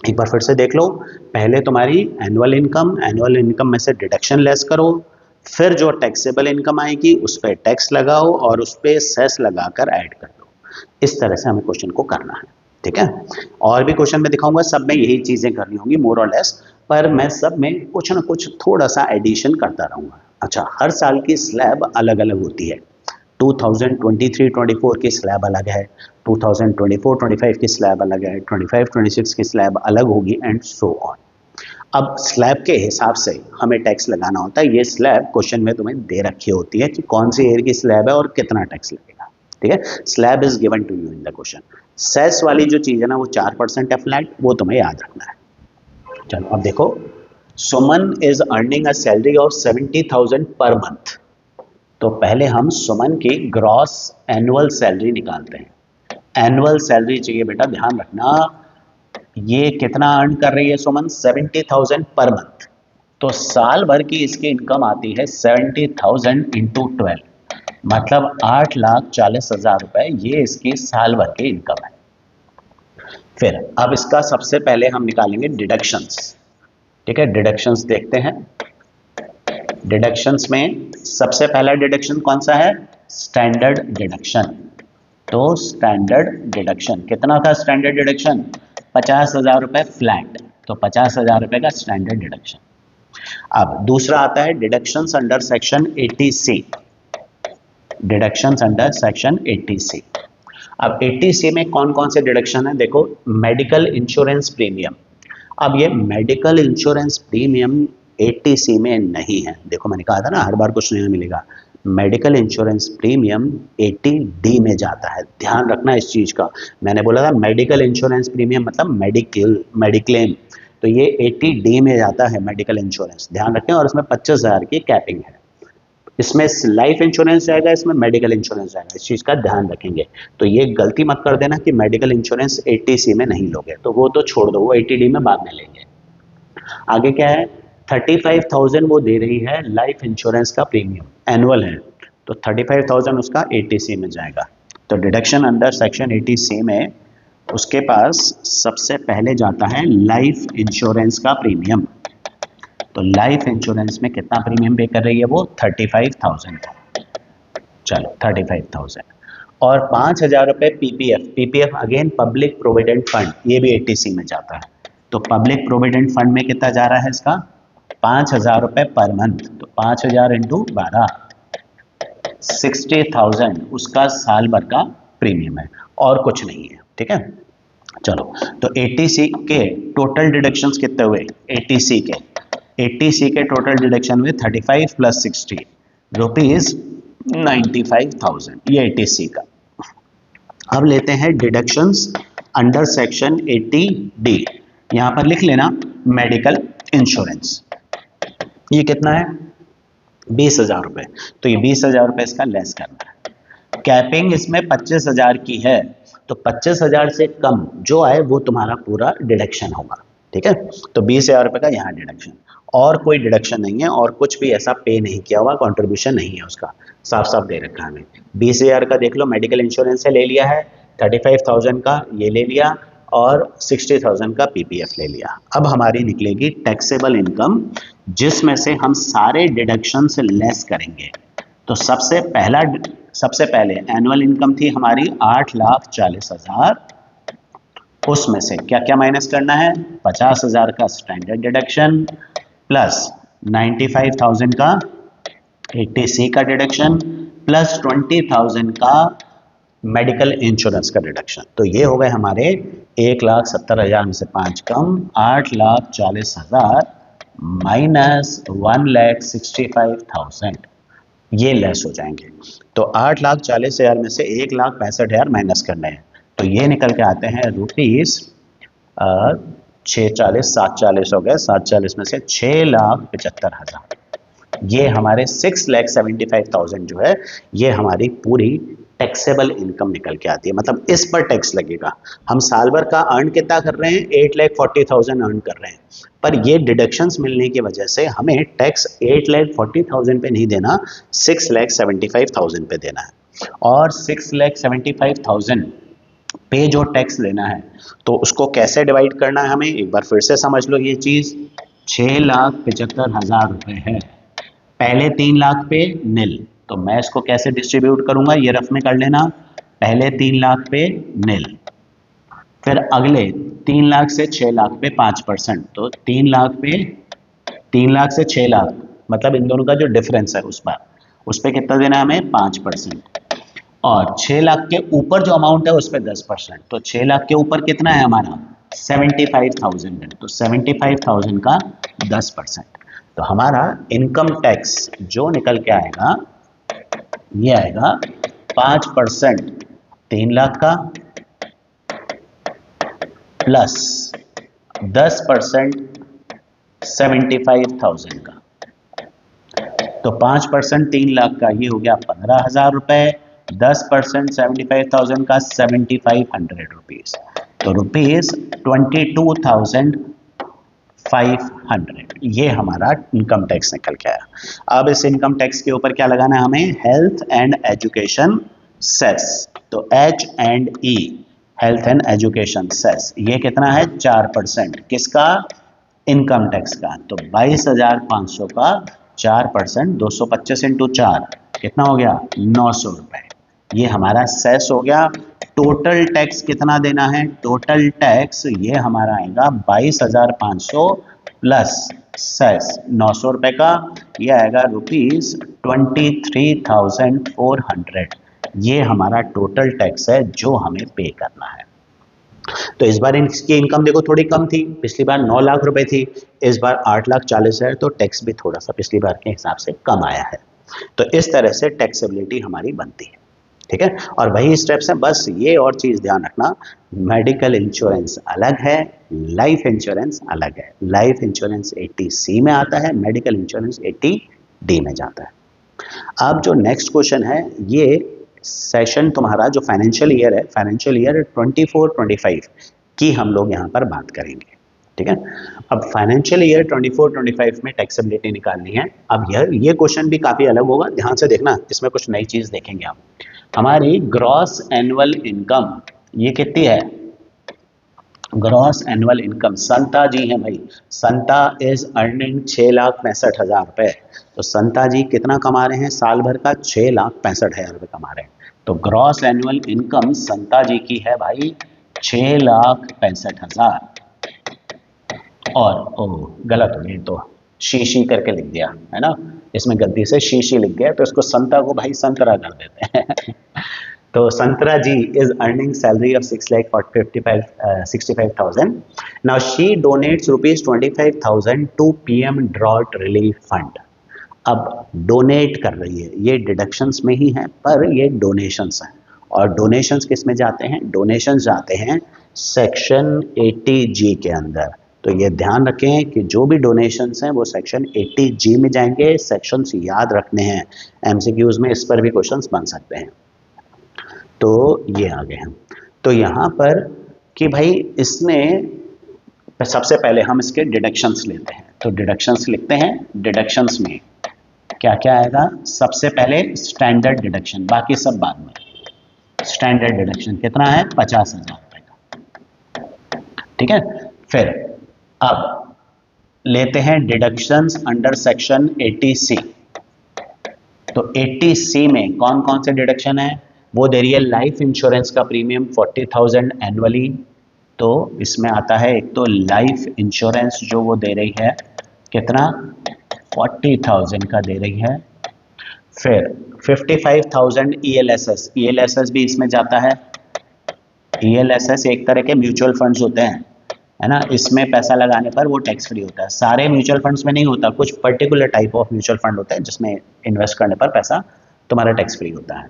एक बार फिर से देख लो, पहले तुम्हारी एनुअल इनकम में से डिडक्शन लेस करो, फिर जो टैक्सेबल इनकम आएगी उस पर टैक्स लगाओ और उस पर सेस लगाकर ऐड कर दो। इस तरह से हमें क्वेश्चन को करना है। ठीक है, और भी क्वेश्चन में दिखाऊंगा, सब में यही चीजें करनी होंगी मोर और लेस, पर मैं सब में कुछ ना कुछ थोड़ा सा एडिशन करता रहूंगा। अच्छा, हर साल की स्लैब अलग अलग होती है, 2023-24 की स्लैब अलग है, 2024-25 की स्लैब अलग है, 25-26 की स्लैब अलग होगी एंड सो ऑन। अब स्लैब के हिसाब से हमें टैक्स लगाना होता है। ये स्लैब क्वेश्चन में तुम्हें दे रखी होती है कि कौन सी ईयर की स्लैब है और कितना टैक्स लगेगा। ठीक है, slab is given to you in the question. Cess वाली जो चीज़ है ना वो 4% है फ्लैट, वो तुम्हें याद रखना है। चलो अब देखो, Suman is earning a salary of 70,000 per month. तो पहले हम सुमन की ग्रॉस एनुअल सैलरी निकालते हैं। एनुअल सैलरी चाहिए बेटा, ध्यान रखना, ये कितना अर्न कर रही है सुमन, 70,000 पर मंथ। तो साल भर की इसकी इनकम आती है 70,000 इंटू 12, मतलब 8,40,000 रुपए, ये इसकी साल भर की इनकम है। फिर अब इसका सबसे पहले हम निकालेंगे डिडक्शंस। ठीक है, डिडक्शंस देखते हैं। डिडक्शंस में सबसे पहला डिडक्शन कौन सा है, स्टैंडर्ड डिडक्शन। तो स्टैंडर्ड डिडक्शन कितना था, स्टैंडर्ड डिडक्शन 50,000 रुपए फ्लैट, तो 50,000 रुपए का स्टैंडर्ड डिडक्शन। अब दूसरा आता है deductions under section 80C, deductions under section 80C। अब 80C में कौन कौन से डिडक्शन है, देखो, मेडिकल इंश्योरेंस प्रीमियम। अब ये मेडिकल इंश्योरेंस प्रीमियम 80C में नहीं है। देखो मैंने कहा था ना हर बार कुछ नया मिलेगा, मेडिकल इंश्योरेंस प्रीमियम 80D में जाता है, ध्यान रखना इस चीज़ का। मैंने बोला था मेडिकल इंश्योरेंस प्रीमियम मतलब मेडिक्लेम, तो ये 80D में जाता है मेडिकल इंश्योरेंस, ध्यान रखें। और इसमें 25,000 की कैपिंग है। इसमें लाइफ इंश्योरेंस जाएगा, इसमें मेडिकल इंश्योरेंस जाएगा, इस चीज़ का ध्यान रखेंगे। तो ये गलती मत कर देना कि मेडिकल इंश्योरेंस 80C में नहीं लोगे, तो वो तो छोड़ दो, वो 80D में बाद में लेंगे। आगे क्या है, 35,000 वो दे रही है लाइफ इंश्योरेंस का प्रीमियम, एनुअल है, तो 35,000 उसका 80C में जाएगा। तो डिडक्शन अंडर सेक्शन 80C में उसके पास सबसे पहले जाता है लाइफ इंश्योरेंस का प्रीमियम। तो लाइफ इंश्योरेंस में कितना प्रीमियम पे कर रही है वो, 35,000 का। चलो 35,000 और 5,000 रुपये PPF again public provident fund, ये भी 80C में जाता है। तो पब्लिक प्रोविडेंट फंड में कितना जा रहा है इसका, 5,000 रुपये पर मंथ, तो 5,000 इंटू 12, 60,000 उसका साल भर का प्रीमियम है और कुछ नहीं है। ठीक है, चलो, तो 80C के टोटल डिडक्शंस कितने हुए? 80C के टोटल डिडक्शन हुए 35 प्लस 60 रुपीज 95,000, ये 80C का। अब लेते हैं डिडक्शंस अंडर सेक्शन 80D। यहां पर लिख लेना मेडिकल इंश्योरेंस, ये कितना है? 20,000 रुपए। तो ये 20,000 रुपए इसका लेस करना है। कैपिंग इसमें 25,000 की है, तो 25,000 से कम जो आए वो तुम्हारा पूरा डिडक्शन होगा, ठीक है। तो 20,000 रुपए का यहाँ डिडक्शन, और कोई डिडक्शन नहीं है, और कुछ भी ऐसा पे नहीं किया हुआ, कंट्रीब्यूशन नहीं है उसका, साफ साफ दे रखा है हमें। 20,000 का देख लो मेडिकल इंश्योरेंस से ले लिया है, 35,000 का ये ले लिया, और 60,000 का पीपीएफ ले लिया। अब हमारी निकलेगी टैक्सेबल इनकम, जिसमें से हम सारे डिडक्शन से लेस करेंगे। तो सबसे पहले एनुअल इनकम थी हमारी 8,40,000, उसमें से क्या क्या माइनस करना है? 50,000 का स्टैंडर्ड डिडक्शन प्लस 95,000 का 80C का डिडक्शन प्लस 20,000 का मेडिकल इंश्योरेंस का डिडक्शन। तो ये हो गए हमारे 1,70,000 में से 5 कम 8,40,000 माइनस 1,65,000, ये लेस हो जाएंगे। तो 8,40,000 में से 1,65,000 माइनस करने हैं, तो ये निकल के आते हैं रुपीज 640, 740 हो गए, 740 में से 6,75,000, ये हमारे 6,75,000 जो है ये हमारी पूरी टैक्सेबल इनकम निकल के आती है। मतलब इस पर टैक्स लगेगा। हम साल भर का अर्न कितना कर रहे हैं? 8,40,000 अर्न कर रहे हैं, पर ये डिडक्शंस मिलने की वजह से हमें टैक्स 8,40,000 पे नहीं देना, 6,75,000 पे देना है। और 6,75,000 पे जो टैक्स लेना है तो उसको कैसे डिवाइड करना है हमें एक बार फिर से समझ लो। ये चीज 6,75,000 रुपए है, पहले 3 लाख पे निल, तो मैं इसको कैसे डिस्ट्रीब्यूट करूंगा? ये रफ में कर लेना, पहले 3 लाख पे निल, फिर अगले 3 लाख से 6 लाख पे 5%, तो 3 लाख से 6 लाख, मतलब इन दोनों का जो डिफरेंस है उस पर कितना देना है हमें? 5%। और 6 लाख के ऊपर जो अमाउंट है उस पर 10%, तो 6 लाख के ऊपर कितना है हमारा? 75,000 है, तो 75,000 का 10%। तो हमारा इनकम टैक्स जो निकल के आएगा ये आएगा 5% 3 लाख का प्लस 10% 75,000 का। तो 5% 3 लाख का ये हो गया 15,000 रुपए, 10% 75,000 का 7,500 रुपीज, तो रुपीज 22,500, ये हमारा इनकम टैक्स निकल के आया। अब इस इनकम टैक्स के ऊपर क्या लगाना है हमें? Health and education cess. तो H&E health and education cess, ये कितना है? 4%। किसका? इनकम टैक्स का। तो 22,500 का 4%, 225 इंटू 4 कितना हो गया? 900 रुपए, ये हमारा सेस हो गया। टोटल टैक्स कितना देना है? टोटल टैक्स ये हमारा आएगा 22,500 प्लस सेस 900 रुपए का, ये आएगा रुपीज 23,400, ये हमारा टोटल टैक्स है जो हमें पे करना है। तो इस बार इसकी इनकम देखो थोड़ी कम थी, पिछली बार 9 लाख रुपए थी, इस बार 8,40,000, तो टैक्स भी थोड़ा सा पिछली बार के हिसाब से कम आया है। तो इस तरह से टैक्सेबिलिटी हमारी बनती है, ठीक है। और वही स्टेप्स हैं, बस ये और चीज ध्यान रखना, मेडिकल इंश्योरेंस अलग है, लाइफ इंश्योरेंस अलग है। लाइफ इंश्योरेंस 80C में आता है, मेडिकल इंश्योरेंस 80D में जाता है। अब जो नेक्स्ट क्वेश्चन है, ये सेशन तुम्हारा जो फाइनेंशियल ईयर है, फाइनेंशियल ईयर 24-25 की हम लोग यहाँ पर बात करेंगे, ठीक है। अब फाइनेंशियल ईयर 24-25 में टैक्सेबिलिटी निकालनी है। अब ये क्वेश्चन भी काफी अलग होगा, ध्यान से देखना, इसमें कुछ नई चीज देखेंगे हम। हमारी ग्रॉस एनुअल इनकम ये कितनी है? ग्रॉस एनुअल इनकम, संता जी हैं भाई, संता इज अर्निंग 6,65,000 रुपए। तो संता जी कितना कमा रहे हैं साल भर का? 6,65,000 रुपए कमा रहे हैं। तो ग्रॉस एनुअल इनकम संता जी की है भाई 6,65,000। और गलत हो गई, तो शीशी करके लिख दिया है ना, इसमें गलती से शीशी लिख गया, तो इसको संता को भाई संतरा कर देते हैं तो संतरा जी is earning salary of 6,65,000. Now she donates rupees 25,000 to PM Drought Relief Fund. अब डोनेट कर रही है, ये डिडक्शंस में ही है पर ये डोनेशंस हैं, और डोनेशंस किस में जाते हैं? डोनेशंस जाते हैं सेक्शन 80G के अंदर। तो ये ध्यान रखें कि जो भी डोनेशंस हैं वो सेक्शन 80G में जाएंगे। सेक्शंस याद रखने हैं, एमसीक्यूज में इस पर भी क्वेश्चंस बन सकते हैं। तो ये आगे हैं। तो यहाँ पर कि भाई इसने सबसे पहले हम इसके डिडक्शंस लेते हैं, तो डिडक्शंस लिखते हैं। डिडक्शंस में क्या क्या आएगा? सबसे पहले स्टैंडर्ड डिडक्शन, बाकी सब बाद में। स्टैंडर्ड डिडक्शन कितना है? 50,000 रुपये का, ठीक है। फिर अब लेते हैं डिडक्शंस अंडर सेक्शन 80C। तो 80C में कौन कौन से डिडक्शन है? वो दे रही है लाइफ इंश्योरेंस का प्रीमियम 40,000 एनुअली। तो इसमें आता है एक तो लाइफ इंश्योरेंस जो वो दे रही है, कितना? 40,000 का दे रही है। फिर 55,000 ELSS, ELSS भी इसमें जाता है। ELSS एक तरह के म्यूचुअल फंड्स होते हैं, है ना। इसमें पैसा लगाने पर वो टैक्स फ्री होता है। सारे म्यूचुअल फंड्स में नहीं होता, कुछ particular type of mutual fund होता है जिसमें इन्वेस्ट करने पर पैसा तुम्हारा टैक्स फ्री होता है,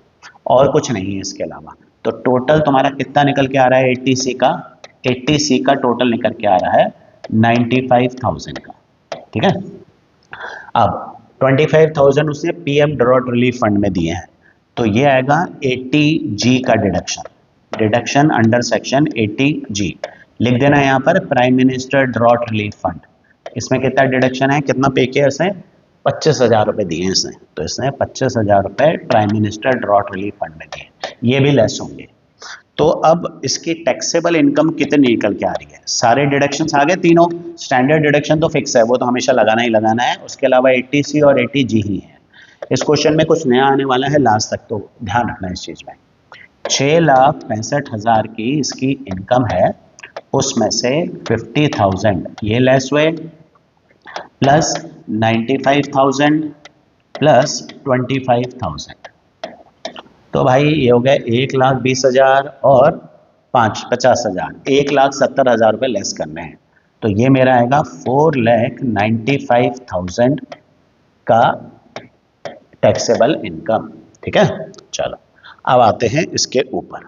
और कुछ नहीं है इसके अलावा। तो टोटल तुम्हारा कितना निकल के आ रहा है 80C का? 80C का टोटल निकल के आ रहा है 95,000 का, ठीक है। अब 25,000 उसने PM ड्रॉट रिलीफ फंड में दिए हैं, तो ये आएगा 80G का deduction. Deduction under section 80G लिख देना यहाँ पर, prime minister drought relief fund. इसमें कितना डिडक्शन है, कितना पे किया इसने? 25,000 रुपये दिए इसने, तो इसने 25,000 रुपये prime minister drought relief fund में दिए, ये भी लेस होंगे। तो अब इसकी टैक्सेबल इनकम कितनी निकल के आ रही है? सारे डिडक्शंस आ गए तीनों। स्टैंडर्ड डिडक्शन तो फिक्स है, वो तो हमेशा लगाना ही लगाना है। उसके अलावा 80C और 80G ही है। इस क्वेश्चन में कुछ नया आने वाला है लास्ट तक, तो ध्यान रखना इस चीज़ में। 6,65,000 की इसकी इनकम है, उसमें से 50,000 ये लेस हुए, प्लस 95,000 प्लस 25,000। तो भाई ये हो गया 1,20,000 और 50,000, 1,70,000 रुपये लेस करने हैं। तो ये मेरा आएगा 4,95,000 का टैक्सेबल इनकम, ठीक है। चलो अब आते हैं इसके ऊपर।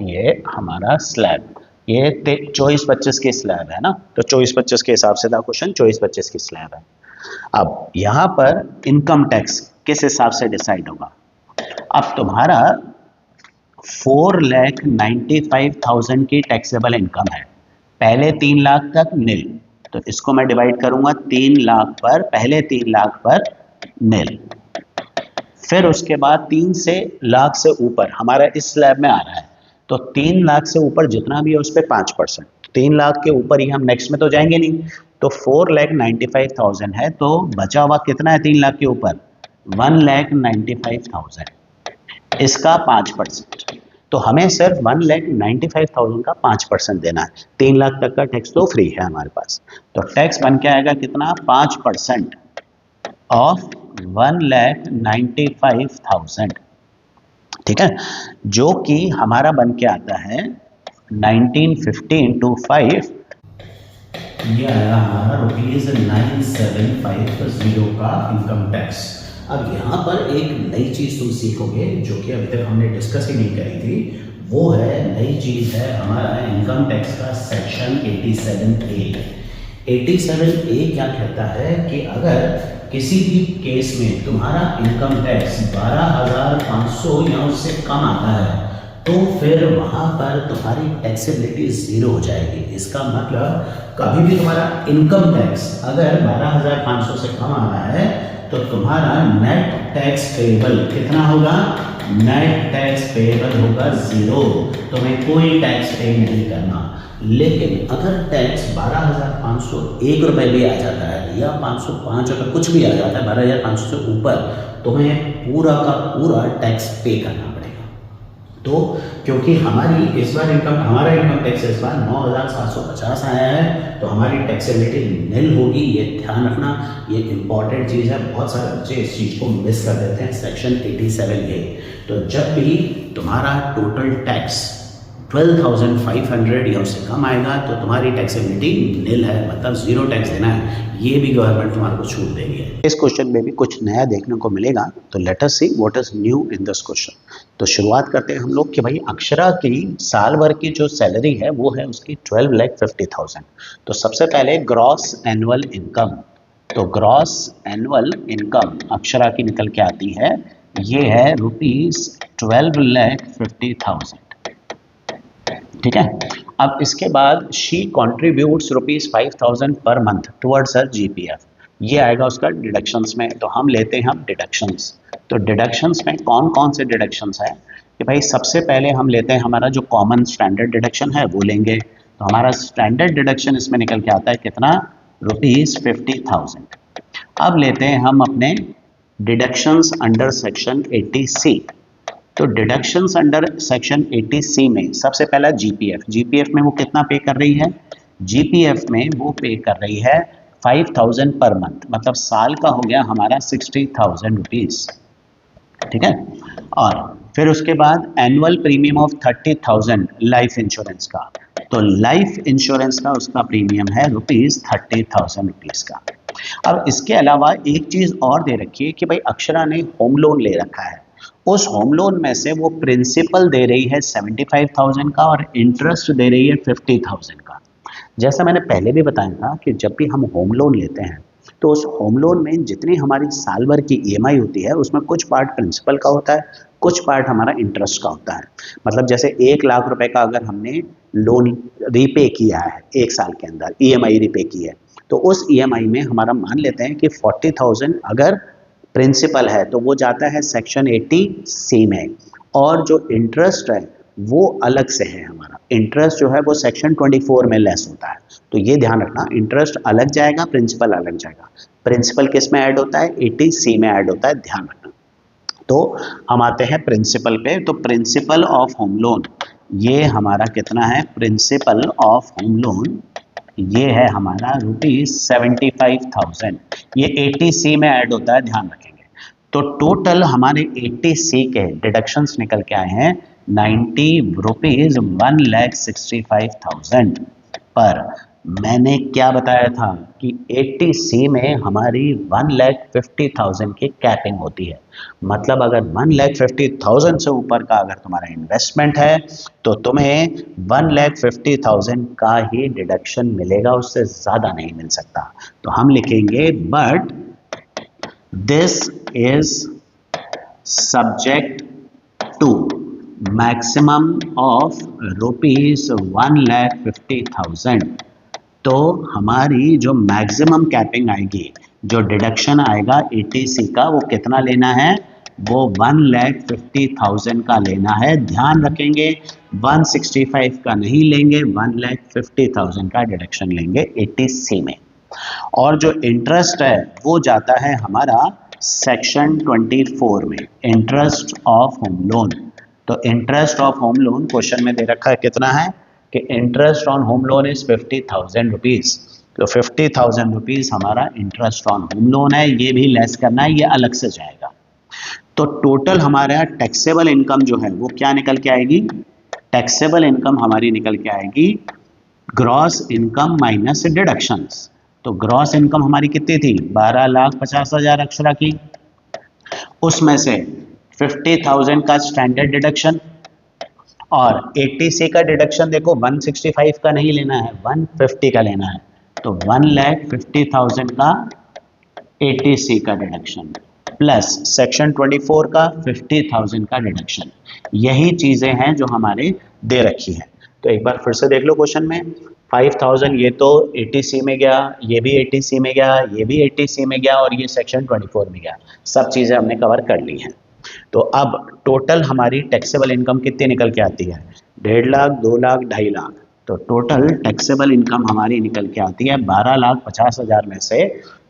ये हमारा स्लैब, ये 24-25 की स्लैब है ना, तो 24-25 के हिसाब से था क्वेश्चन, 24-25 की स्लैब है। अब यहाँ पर इनकम टैक्स किस हिसाब से डिसाइड होगा? अब तुम्हारा 4,95,000 की टैक्सेबल इनकम है, पहले 3 लाख तक नील, तो इसको मैं डिवाइड करूंगा 3 लाख पर, पहले 3 लाख पर नील। फिर उसके बाद 3 लाख से ऊपर हमारा इस स्लैब में आ रहा है, तो 3 लाख से ऊपर जितना भी है उस पर 5%। 3 लाख के ऊपर ही हम नेक्स्ट में तो जाएंगे नहीं, तो 4,95,000 है, तो बचा हुआ कितना है 3 लाख के ऊपर? 1,95,000, इसका 5%। तो हमें सिर्फ 1,95,000 का 5% देना है। 3 लाख तक का टैक्स तो फ्री है हमारे पास, तो टैक्स बन के आएगा कितना? 5% ऑफ 1,95,000, ठीक है, जो कि हमारा बन के आता है 1915 to 5, ये आया हमारा ₹9,750 का इनकम टैक्स। अब यहाँ पर एक नई चीज़ तुम सीखोगे जो कि अभी तक हमने डिस्कस ही नहीं करी थी, वो है नई चीज़ है हमारा इनकम टैक्स का सेक्शन 87A। 87A क्या कहता है कि अगर किसी भी केस में तुम्हारा इनकम टैक्स 12,500 या उससे कम आता है, तो फिर वहाँ पर तुम्हारी टैक्सेबिलिटी 0 हो जाएगी। इसका मतलब कभी भी तुम्हारा इनकम टैक्स अगर 12,500 से कम आ रहा है, तो तुम्हारा नेट टैक्स पेएबल कितना होगा? नेट टैक्स पेएबल होगा 0, तुम्हें कोई टैक्स पे नहीं करना। लेकिन अगर टैक्स 12,501 रुपये भी आ जाता है या 505 रुपये कुछ भी आ जाता है, 12,500 से ऊपर, तुम्हें पूरा का पूरा टैक्स पे करना पड़ेगा। तो क्योंकि हमारी इस बार हमारा इनकम टैक्स इस बार 9,750 आया है, तो हमारी टैक्सेबिलिटी निल होगी। ये ध्यान रखना, ये इंपॉर्टेंट चीज़ है। बहुत सारे बच्चे इस चीज़ को मिस कर देते हैं। सेक्शन 87A, तो जब भी तुम्हारा टोटल टैक्स 12,500 या उससे कम आएगा तो तुम्हारी टैक्सेबिलिटी निल है, मतलब जीरो टैक्स देना है। ये भी गवर्नमेंट तुम्हारे को छूट देगी है। इस क्वेश्चन में भी कुछ नया देखने को मिलेगा, तो let us see what is new in this question. तो शुरुआत करते हैं हम लोग कि भाई अक्षरा की साल भर की जो सैलरी है वो है उसकी 12,50,000। तो सबसे पहले ग्रॉस एनुअल इनकम, तो ग्रॉस एनुअल इनकम अक्षरा की निकल के आती है, ये है ₹12,50,000। ठीक है। अब इसके बाद she contributes ₹5,000 per month towards her GPF, ये आएगा उसका डिडक्शंस में। तो हम लेते हैं हम डिडक्शंस। तो डिडक्शंस में कौन कौन से डिडक्शंस है कि भाई सबसे पहले हम लेते हैं हमारा जो कॉमन स्टैंडर्ड डिडक्शन है वो लेंगे। तो हमारा स्टैंडर्ड डिडक्शन इसमें निकल के आता है कितना, ₹50,000। अब लेते हैं हम अपने डिडक्शंस अंडर सेक्शन 80C। तो डिडक्शंस अंडर सेक्शन 80C में सबसे पहला जीपीएफ में वो कितना पे कर रही है, जीपीएफ में वो पे कर रही है 5,000 पर मंथ, मतलब साल का हो गया हमारा 60,000 रुपीज। ठीक है। और फिर उसके बाद annual premium of 30,000 life insurance का, तो लाइफ इंश्योरेंस का उसका प्रीमियम है ₹30,000 का। अब इसके अलावा एक चीज और दे रखी है कि भाई अक्षरा ने होम लोन ले रखा है, उस होम लोन में से वो प्रिंसिपल दे रही है 75,000 का और इंटरेस्ट दे रही है 50,000 का। जैसा मैंने पहले भी बताया था कि जब भी हम होम लोन लेते हैं तो उस होम लोन में जितनी हमारी साल भर की EMI होती है उसमें कुछ पार्ट प्रिंसिपल का होता है, कुछ पार्ट हमारा इंटरेस्ट का होता है। मतलब जैसे 1 लाख रुपए का अगर हमने लोन रीपे किया है 1 साल के अंदर, EMI रीपे की है, तो उस EMI में हमारा मान लेते हैं कि 40,000 अगर प्रिंसिपल है तो वो जाता है सेक्शन 80C में, और जो इंटरेस्ट है वो अलग से है। हमारा इंटरेस्ट जो है वो सेक्शन 24 में लेस होता है। तो ये ध्यान रखना, इंटरेस्ट अलग जाएगा, प्रिंसिपल अलग जाएगा। प्रिंसिपल किस में ऐड होता है, 80C में ऐड होता है, ध्यान रखना। तो हम आते हैं प्रिंसिपल पे। तो प्रिंसिपल ऑफ होम लोन ये हमारा कितना है, प्रिंसिपल ऑफ होम लोन ये है हमारा ₹75,000, ये 80C में ऐड होता है, ध्यान रखेंगे। तो टोटल हमारे 80C के डिडक्शंस निकल के आए हैं ₹1,65,000 पर। मैंने क्या बताया था कि 80C में हमारी 1,50,000 की कैपिंग होती है। मतलब अगर 1,50,000 से ऊपर का अगर तुम्हारा इन्वेस्टमेंट है तो तुम्हें 1,50,000 का ही डिडक्शन मिलेगा, उससे ज़्यादा नहीं मिल सकता। तो हम लिखेंगे but this is subject to maximum of ₹1,50,000। तो हमारी जो मैक्सिमम कैपिंग आएगी, जो डिडक्शन आएगा 80C का, वो कितना लेना है, वो 1,50,000 का लेना है। ध्यान रखेंगे 165 का नहीं लेंगे, 1,50,000 का डिडक्शन लेंगे 80C में। और जो इंटरेस्ट है वो जाता है हमारा सेक्शन 24 में, इंटरेस्ट ऑफ होम लोन। तो interest of home loan question में दे रखा है कितना है कि interest on home loan is 50,000 rupees. तो 50,000 रुपीज़ हमारा इंटरेस्ट ऑन होम लोन है, ये भी लेस करना है, ये अलग से जाएगा। तो टोटल हमारा टैक्सेबल इनकम जो है वो क्या निकल के आएगी, टैक्सेबल इनकम हमारी निकल के आएगी ग्रॉस इनकम माइनस डिडक्शंस। तो ग्रॉस इनकम हमारी कितनी थी, 12,50,000 अक्षरा की, उसमें से 50,000 का स्टैंडर्ड डिडक्शन और 80C का डिडक्शन देखो 165 का नहीं लेना है, 150 का लेना है। तो 1,50,000 का 80C का डिडक्शन प्लस सेक्शन 24 का 50,000 का डिडक्शन, यही चीजें हैं जो हमारे दे रखी है। तो एक बार फिर से देख लो क्वेश्चन में, 5,000 ये तो 80C में गया, ये भी 80C में गया, ये भी 80C में गया और ये सेक्शन 24 में गया, सब चीजें हमने कवर कर ली हैं। तो अब टोटल हमारी टैक्सेबल इनकम कितनी निकल के आती है, 1.5 लाख, 2 लाख, 2.5 लाख। तो टोटल टैक्सेबल इनकम हमारी निकल के आती है 12,50,000 में से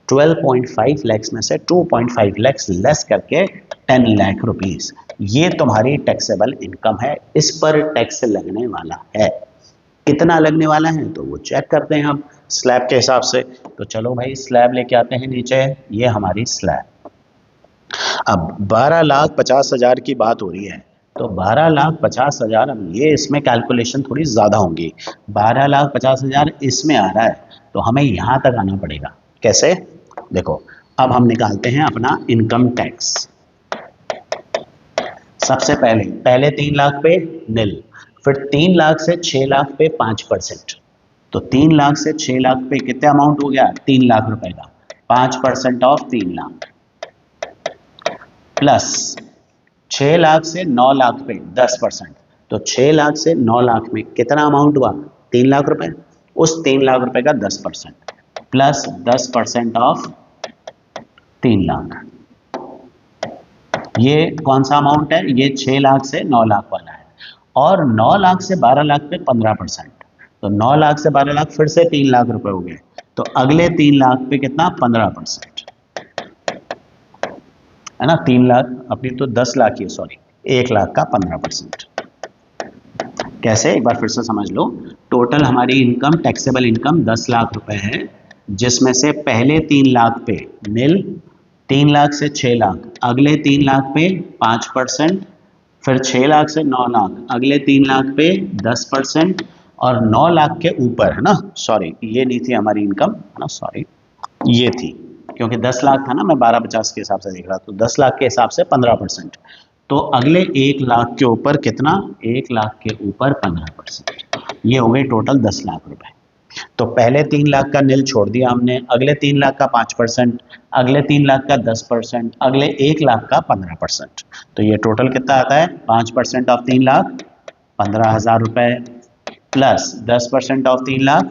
12.5 लैक्स में से 2.5 लैक्स लेस करके 10 लाख रुपीस, ये तुम्हारी टैक्सेबल इनकम है। इस पर टैक्स लगने वाला है, कितना लगने वाला है तो वो चेक करते हैं हम स्लैब के हिसाब से। तो चलो भाई स्लैब लेके आते हैं नीचे, ये हमारी स्लैब। अब 12,50,000 की बात हो रही है, तो 12,50,000, अब ये इसमें कैलकुलेशन थोड़ी ज़्यादा होंगी। 12,50,000 इसमें आ रहा है तो हमें यहाँ तक आना पड़ेगा। कैसे? देखो, अब हम निकालते हैं अपना इनकम टैक्स। सबसे पहले 3 लाख पे निल, फिर 3 लाख से 6 लाख पे 5%। तो 3 लाख से 6 लाख पे कितना अमाउंट हो गया? 3 लाख रुपए का। 5% ऑफ 3 लाख प्लस 6 लाख से 9 लाख पे 10%। तो 6 लाख से 9 लाख में कितना अमाउंट हुआ? 3 लाख रुपए। उस 3 लाख रुपए का 10% प्लस 10% ऑफ 3 लाख। ये कौन सा अमाउंट है? ये 6 लाख से 9 लाख वाला है। और 9 लाख से 12 लाख पे 15%। तो 9 लाख से 12 लाख फिर से 3 लाख रुपए हो गए। तो अगले 3 लाख पे कितना? 15%, है ना। 3 लाख अपनी तो 10 लाख ही, सॉरी 1 लाख का 15%। कैसे? एक बार फिर से समझ लो। टोटल हमारी इनकम, टैक्सेबल इनकम 10 लाख रुपए है, जिसमें से पहले 3 लाख पे निल, 3 लाख से 6 लाख, अगले 3 लाख पे 5%, फिर 6 लाख से 9 लाख, अगले 3 लाख पे 10%, और 9 लाख के ऊपर, है ना, सॉरी ये नहीं थी हमारी इनकम, है ना, सॉरी ये थी, क्योंकि 10 लाख था ना, मैं 12,50 के हिसाब से देख रहा, तो 10 लाख के हिसाब से 15%। तो अगले 1 लाख के ऊपर कितना? 1 लाख के ऊपर 15%। ये हो गए टोटल 10 लाख रुपए। तो पहले 3 लाख का निल छोड़ दिया हमने, अगले 3 लाख का 5%, अगले 3 लाख का 10%, अगले 1 लाख का 15%। तो ये टोटल कितना आता है? 5% ऑफ 3 लाख 15,000 रुपए, plus 10% of 3 lakh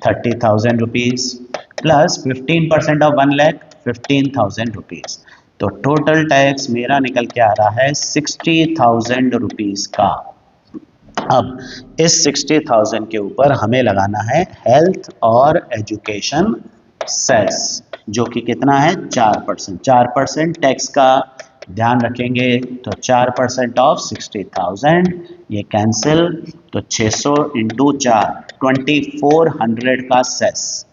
30,000 rupees, plus 15% of 1 lakh 15,000 rupees. तो टोटल टैक्स मेरा निकल के आ रहा है 60,000 रुपीज का। अब इस 60,000 के ऊपर हमें लगाना है हेल्थ और एजुकेशन सेस, जो कि कितना है? 4%। 4% टैक्स का ध्यान रखेंगे, तो 4% ऑफ 60,000, ये कैंसिल, तो 600 इंटू 4, 2400 का सेस।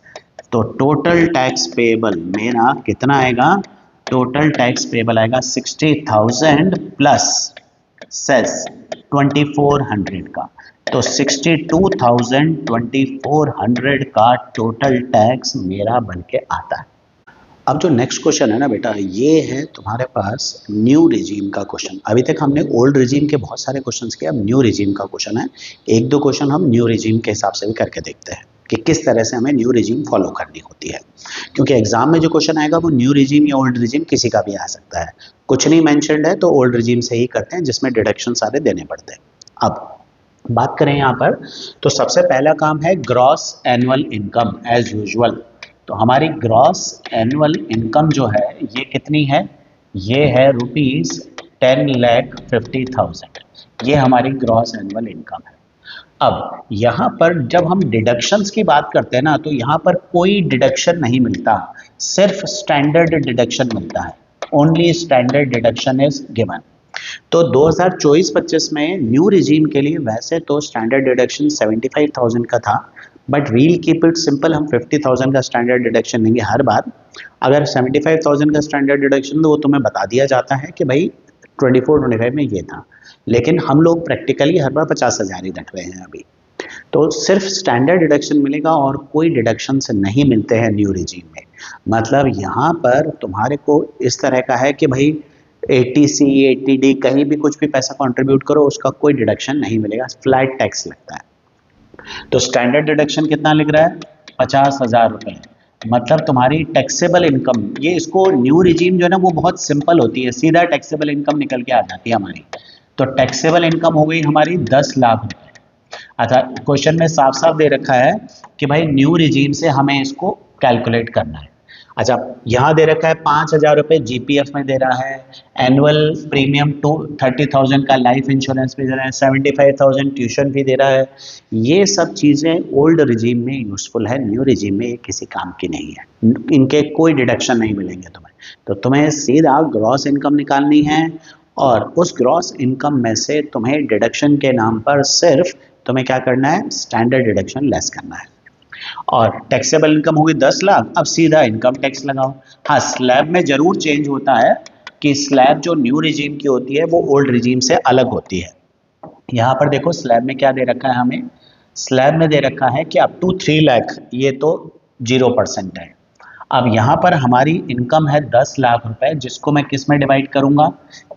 तो टोटल टैक्स पेबल मेरा कितना आएगा? टोटल टैक्स पेबल आएगा 60,000 प्लस सेस 2400 का। तो 62,000 2400 का टोटल टैक्स मेरा बन के आता है। अब जो नेक्स्ट क्वेश्चन है ना बेटा, ये है तुम्हारे पास न्यू रिजीम का क्वेश्चन। अभी तक हमने ओल्ड रिजीम के बहुत सारे क्वेश्चंस किए, अब न्यू रिजीम का क्वेश्चन है। एक दो क्वेश्चन हम न्यू रिजीम के हिसाब से भी करके देखते हैं कि किस तरह से हमें न्यू रिजीम फॉलो करनी होती है, क्योंकि एग्जाम में जो क्वेश्चन आएगा वो न्यू रिजीम या ओल्ड रिजीम किसी का भी आ सकता है। कुछ नहीं मेंशन्ड है तो ओल्ड रिजीम से ही करते हैं, जिसमें डिडक्शन सारे देने पड़ते हैं। अब बात करें यहाँ पर, तो सबसे पहला काम है gross annual income as usual. तो हमारी ग्रॉस एनुअल इनकम जो है ये कितनी है? ये है ₹10,50,000। ये हमारी ग्रॉस एनुअल इनकम है। अब यहाँ पर जब हम डिडक्शंस की बात करते हैं ना, तो यहाँ पर कोई डिडक्शन नहीं मिलता, सिर्फ स्टैंडर्ड डिडक्शन मिलता है। Only standard deduction is given. तो 2024-25 में न्यू रिजीम के लिए वैसे तो स्टैंडर्ड डिडक्शन 75,000 का था, but we'll keep it simple, हम 50,000 का स्टैंडर्ड डिडक्शन लेंगे हर बार। अगर 75,000 का स्टैंडर्ड डिडक्शन तो वो तुम्हें बता दिया जाता है कि भाई 24-25 में ये था, लेकिन हम लोग प्रैक्टिकली हर बार 50,000 ही रख रहे हैं अभी। तो सिर्फ स्टैंडर्ड डिडक्शन मिलेगा और कोई डिडक्शन से नहीं मिलते हैं न्यू रिजीम में। मतलब यहाँ पर तुम्हारे को इस तरह का है कि भाई 80C 80D कहीं भी कुछ भी पैसा कंट्रीब्यूट करो, उसका कोई डिडक्शन नहीं मिलेगा, फ्लैट टैक्स लगता है। तो स्टैंडर्ड डिडक्शन कितना लिख रहा है? 50,000 रुपए। मतलब तुम्हारी टैक्सेबल इनकम, ये इसको न्यू रिजीम जो है ना वो बहुत सिंपल होती है, सीधा टैक्सेबल इनकम निकल के आ जाती है हमारी। तो टैक्सेबल इनकम हो गई हमारी 10 लाख रुपए। अच्छा, क्वेश्चन में साफ साफ दे रखा है कि भाई न्यू रिजीम से हमें इसको कैलकुलेट करना है। अच्छा, यहाँ दे रखा है 5,000 रुपये जीपीएफ में दे रहा है, एनुअल प्रीमियम 30,000 का लाइफ इंश्योरेंस भी दे रहा है, 75,000 ट्यूशन भी दे रहा है। ये सब चीज़ें ओल्ड रिजीम में यूज़फुल है, न्यू रिजीम में ये किसी काम की नहीं है, इनके कोई डिडक्शन नहीं मिलेंगे तुम्हें। तो तुम्हें सीधा ग्रॉस इनकम निकालनी है और उस ग्रॉस इनकम में से तुम्हें डिडक्शन के नाम पर सिर्फ तुम्हें क्या करना है, स्टैंडर्ड डिडक्शन लेस करना है। और टैक्सेबल इनकम होगी 10 लाख, अब सीधा इनकम टैक्स लगाओ। हाँ, स्लैब में जरूर चेंज होता है कि स्लैब जो न्यू रिजीम की होती है वो ओल्ड रिजीम से अलग होती है। यहाँ पर देखो स्लैब में क्या दे रखा है हमें, स्लैब में दे रखा है कि अप टू 3 लाख, ये तो 0% है। अब यहाँ पर हमारी इनकम है 10 लाख रुपए, जिसको मैं किस में डिवाइड करूंगा,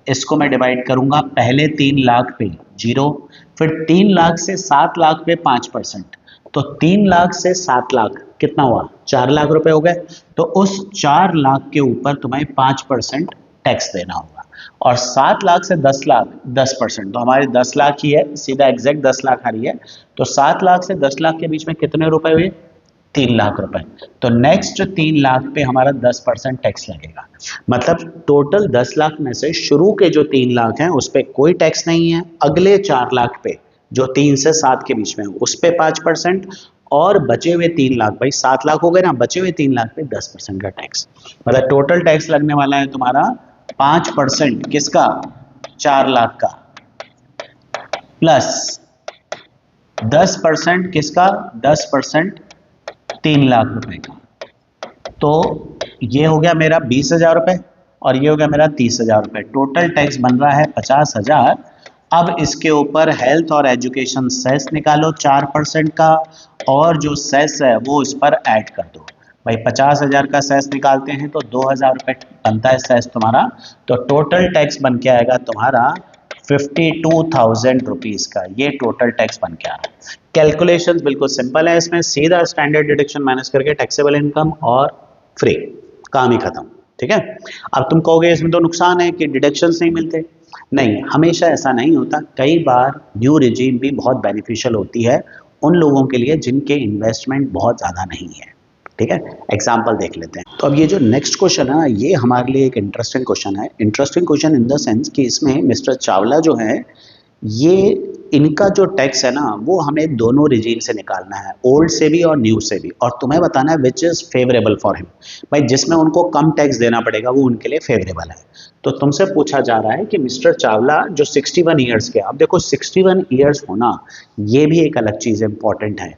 इसको मैं डिवाइड करूंगा पहले 3 लाख पे 0, फिर 3 लाख से 7 लाख पे 5%, तो 3 लाख से 7 लाख कितना हुआ, 4 लाख रुपए हो गए। तो उस 4 लाख के ऊपर तुम्हें 5% टैक्स देना होगा, और 7 लाख से 10 लाख 10%, तो हमारे 10 लाख ही है, सीधा एग्जैक्ट 10 लाख आ रही है। तो 7 लाख से 10 लाख के बीच में कितने रुपए हुए, 3 लाख रुपए। तो नेक्स्ट 3 लाख पे हमारा 10% टैक्स लगेगा। मतलब टोटल 10 लाख में से शुरू के जो 3 लाख हैं उस पर कोई टैक्स नहीं है, अगले 4 लाख पे जो 3 से 7 के बीच में है उस पे 5%, और बचे हुए 3 लाख, भाई 7 लाख हो गए ना, बचे हुए 3 लाख पे 10% का टैक्स। मतलब टोटल टैक्स लगने वाला है तुम्हारा 5% किसका, 4 लाख का, प्लस 10% किसका, 10% 3 लाख रुपए का। तो ये हो गया मेरा 20,000 रुपए और ये हो गया मेरा 30,000 रुपए। टोटल टैक्स बन रहा है 50,000। अब इसके ऊपर हेल्थ और एजुकेशन सेस निकालो 4% का, और जो सेस है वो इस पर ऐड कर दो। भाई 50,000 का सेस निकालते हैं तो 2,000 रुपए बनता है सेस तुम्हारा। तो टोटल टैक्स बन के आएगा तुम्हारा 52,000 रुपीज़ का, ये टोटल टैक्स बन के आ रहा है। कैलकुलेशंस बिल्कुल सिंपल है, इसमें सीधा स्टैंडर्ड डिडक्शन माइनस करके टैक्सेबल इनकम और फ्री, काम ही खत्म। ठीक है। अब तुम कहोगे इसमें तो नुकसान है कि डिडक्शंस नहीं मिलते। नहीं, हमेशा ऐसा नहीं होता, कई बार न्यू रिजीम भी बहुत बेनिफिशियल होती है उन लोगों के लिए जिनके इन्वेस्टमेंट बहुत ज़्यादा नहीं है। ठीक है, एग्जाम्पल देख लेते हैं। तो अब ये जो नेक्स्ट क्वेश्चन है ना, ये हमारे लिए एक इंटरेस्टिंग क्वेश्चन है। Interesting question in the sense कि इसमें मिस्टर चावला जो है, ये इनका जो टैक्स है ना वो हमें दोनों रिजीम से निकालना है, ओल्ड से भी और न्यू से भी, और तुम्हें बताना है which is favourable for him. भाई जिसमें उनको कम टैक्स देना पड़ेगा वो उनके लिए फेवरेबल है। तो तुमसे पूछा जा रहा है कि मिस्टर चावला जो 61 ईयर्स के, अब देखो 61 ईयर्स होना ये भी एक अलग चीज़ इंपॉर्टेंट है।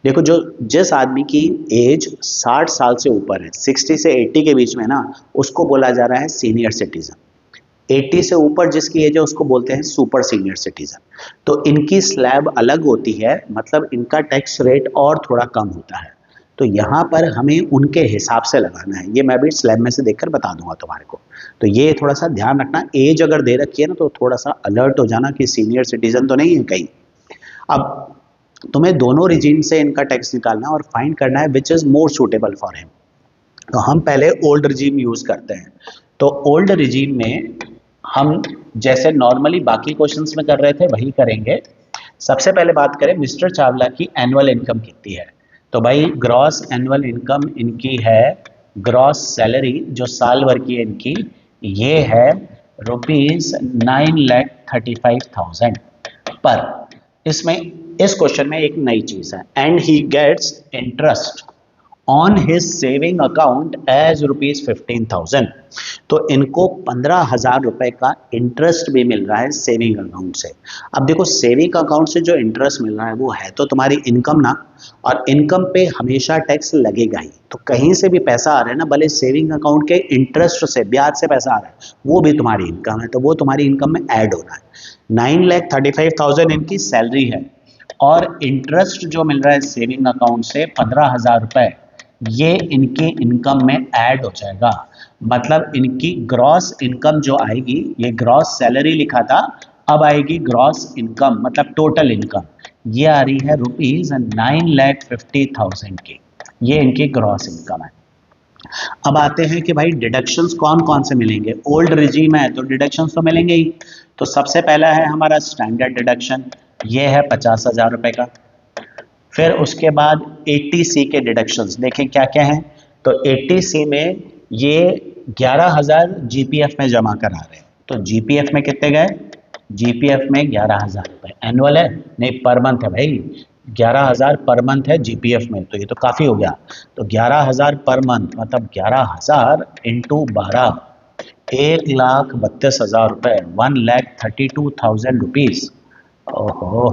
देखो जो जिस आदमी की एज 60 साल से ऊपर है, 60 से 80 के बीच में ना, उसको बोला जा रहा है सीनियर सिटीजन। 80 से ऊपर जिसकी एज है उसको बोलते हैं सुपर सीनियर सिटीजन। तो इनकी स्लैब अलग होती है, मतलब इनका टैक्स रेट और थोड़ा कम होता है। तो यहाँ पर हमें उनके हिसाब से लगाना है, ये मैं भी स्लैब में से देखकर बता दूंगा तुम्हारे को। तो ये थोड़ा सा ध्यान रखना, एज अगर दे रखी है ना तो थोड़ा सा अलर्ट हो जाना कि सीनियर सिटीजन तो नहीं है कहीं। अब तुम्हें दोनों रिजीम से इनका टैक्स निकालना है और फाइंड करना है which is more suitable for him. तो हम पहले ओल्ड रिजीम यूज़ करते हैं। तो ओल्ड रिजीम में हम जैसे नॉर्मली बाकी क्वेश्चंस में कर रहे थे वही करेंगे। सबसे पहले बात करें मिस्टर चावला की एनुअल इनकम कितनी है। तो भाई ग्रॉस एनुअल इनकम इनकी है, ग्रॉस सैलरी जो साल भर की है इनकी, ये है ₹9,35,000 पर। इसमें इस क्वेश्चन में एक नई चीज है, and he gets interest on his saving account as ₹15,000। तो इनको 15,000 रुपए का इंटरेस्ट भी मिल रहा है सेविंग अकाउंट से। अब देखो सेविंग अकाउंट से जो इंटरेस्ट मिल रहा है वो है तो तुम्हारी इनकम ना, और इनकम पे हमेशा टैक्स लगेगा ही। तो कहीं से भी पैसा आ रहा है ना, भले सेविंग अकाउंट के इंटरेस्ट से, ब्याज से पैसा आ रहा है, वो भी तुम्हारी इनकम है, तो वो तुम्हारी इनकम में ऐड हो रहा है। 9,35,000 इनकी सैलरी है, और इंटरेस्ट जो मिल रहा है सेविंग अकाउंट से 15,000 रुपए, ये इनकी इनकम में ऐड हो जाएगा। मतलब इनकी ग्रॉस इनकम जो आएगी, ये ग्रॉस सैलरी लिखा था, अब आएगी ग्रॉस इनकम, मतलब टोटल इनकम, ये आ रही है ₹9,50,000 की, ये इनकी ग्रॉस इनकम है। अब आते हैं कि भाई डिडक्शंस कौन कौन से मिलेंगे। ओल्ड रिजीम है तो डिडक्शंस तो मिलेंगे ही। तो सबसे पहला है हमारा स्टैंडर्ड डिडक्शन, ये है 50,000 रुपए का। फिर उसके बाद 80C के डिडक्शंस देखें क्या क्या हैं। तो 80C में ये 11,000 जीपीएफ में जमा करा रहे हैं। तो जीपीएफ में कितने गए? जीपीएफ में 11,000 रुपए। एनुअल है नहीं, पर मंथ है भाई। 11,000 पर मंथ है जीपीएफ में, तो ये तो काफी हो गया। तो 11,000 पर मंथ मतलब 11,000 इंटू 12, 1,32,000 रुपए, 1,32,000 रुपीज। ओहो,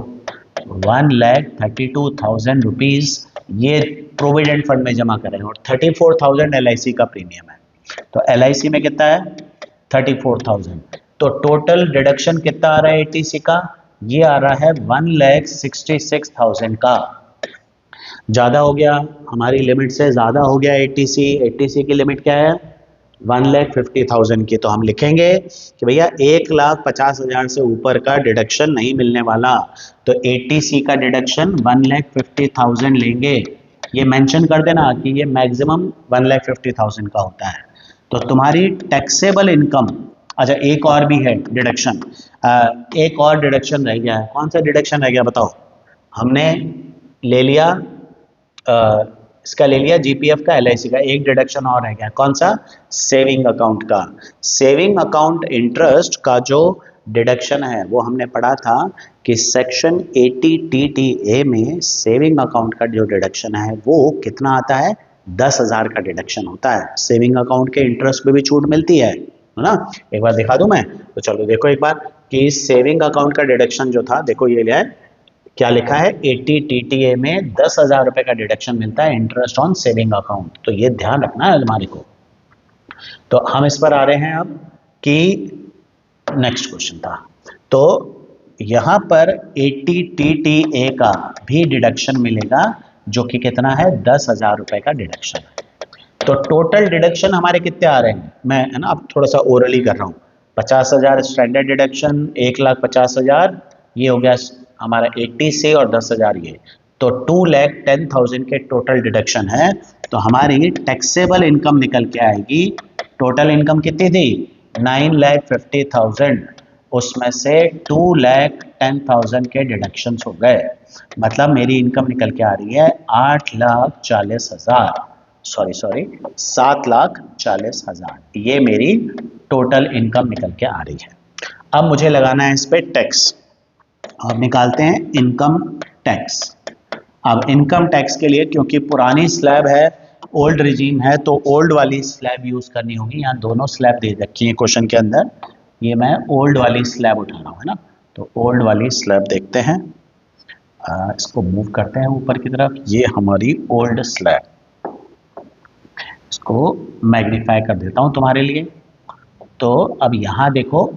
1,32,000 रुपीज ये प्रोविडेंट फंड में जमा करें, और 34,000 LIC का प्रीमियम है। तो LIC में कितना है? 34,000। तो टोटल डिडक्शन कितना आ रहा है 80C का? ये आ रहा है 1,66,000 का। ज्यादा हो गया, हमारी लिमिट से ज्यादा हो गया 80C। 80C की लिमिट क्या है? 1,50,000 की। तो हम लिखेंगे कि भैया 1,50,000 से ऊपर का डिडक्शन नहीं मिलने वाला। तो 80C का डिडक्शन 1,50,000 लेंगे। ये मेंशन कर देना कि ये मैक्सिमम 1,50,000 का होता है। तो तुम्हारी टैक्सेबल इनकम, अच्छा एक और भी है डिडक्शन, एक और डिडक्शन रह गया है। कौन सा डिडक्शन रह गया बताओ? हमने ले लिया इसका ले लिया जीपीएफ का, LIC का, एक डिडक्शन और रह गया। कौन सा? सेविंग अकाउंट का। सेविंग अकाउंट इंटरेस्ट का जो डिडक्शन है वो हमने पढ़ा था कि सेक्शन 80TTA में सेविंग अकाउंट का जो डिडक्शन है वो कितना आता है? 10,000 का डिडक्शन होता है। सेविंग अकाउंट के इंटरेस्ट पे भी छूट मिलती है ना? एक बार दिखा दूं मैं? तो चलो देखो एक बार कि सेविंग अकाउंट का डिडक्शन जो था, देखो ये लिया है, क्या लिखा है? 80TTA में 10,000 रुपए का डिडक्शन मिलता है इंटरेस्ट ऑन सेविंग अकाउंट। तो ये ध्यान रखना है हमारे को। तो हम इस पर आ रहे हैं अब कि नेक्स्ट क्वेश्चन था। तो यहां पर 80TTA का भी डिडक्शन मिलेगा, जो कि कितना है? 10,000 रुपए का डिडक्शन है। तो टोटल डिडक्शन हमारे कितने आ रहे हैं? मैं है ना अब थोड़ा सा ओरली कर रहा हूँ। 50,000 स्टैंडर्ड डिडक्शन, 1,50,000 ये हो गया हमारा 80 और 10,000 ये, तो 2,10,000 के टोटल डिडक्शन है। तो हमारी टैक्सेबल इनकम निकल के आएगी। टोटल इनकम कितनी थी? 9,50,000। उसमें से 2,10,000 के डिडक्शंस हो गए। मतलब मेरी इनकम निकल के आ रही है 8,40,000, सॉरी 7,40,000। ये मेरी टोटल इनकम निकल के आ रही है। अब मुझे लगाना है इस पे टैक्स। अब निकालते हैं इनकम टैक्स। अब इनकम टैक्स के लिए, क्योंकि पुरानी स्लैब है, ओल्ड रिजीम है, तो ओल्ड वाली स्लैब यूज करनी होगी। यहाँ दोनों स्लैब दे रखी है क्वेश्चन के अंदर, ये मैं ओल्ड वाली स्लैब उठा रहा हूँ, है ना? तो ओल्ड वाली स्लैब देखते हैं, इसको मूव करते हैं ऊपर की तरफ। ये हमारी ओल्ड स्लैब, इसको मैग्नीफाई कर देता हूँ तुम्हारे लिए। तो अब यहाँ देखो,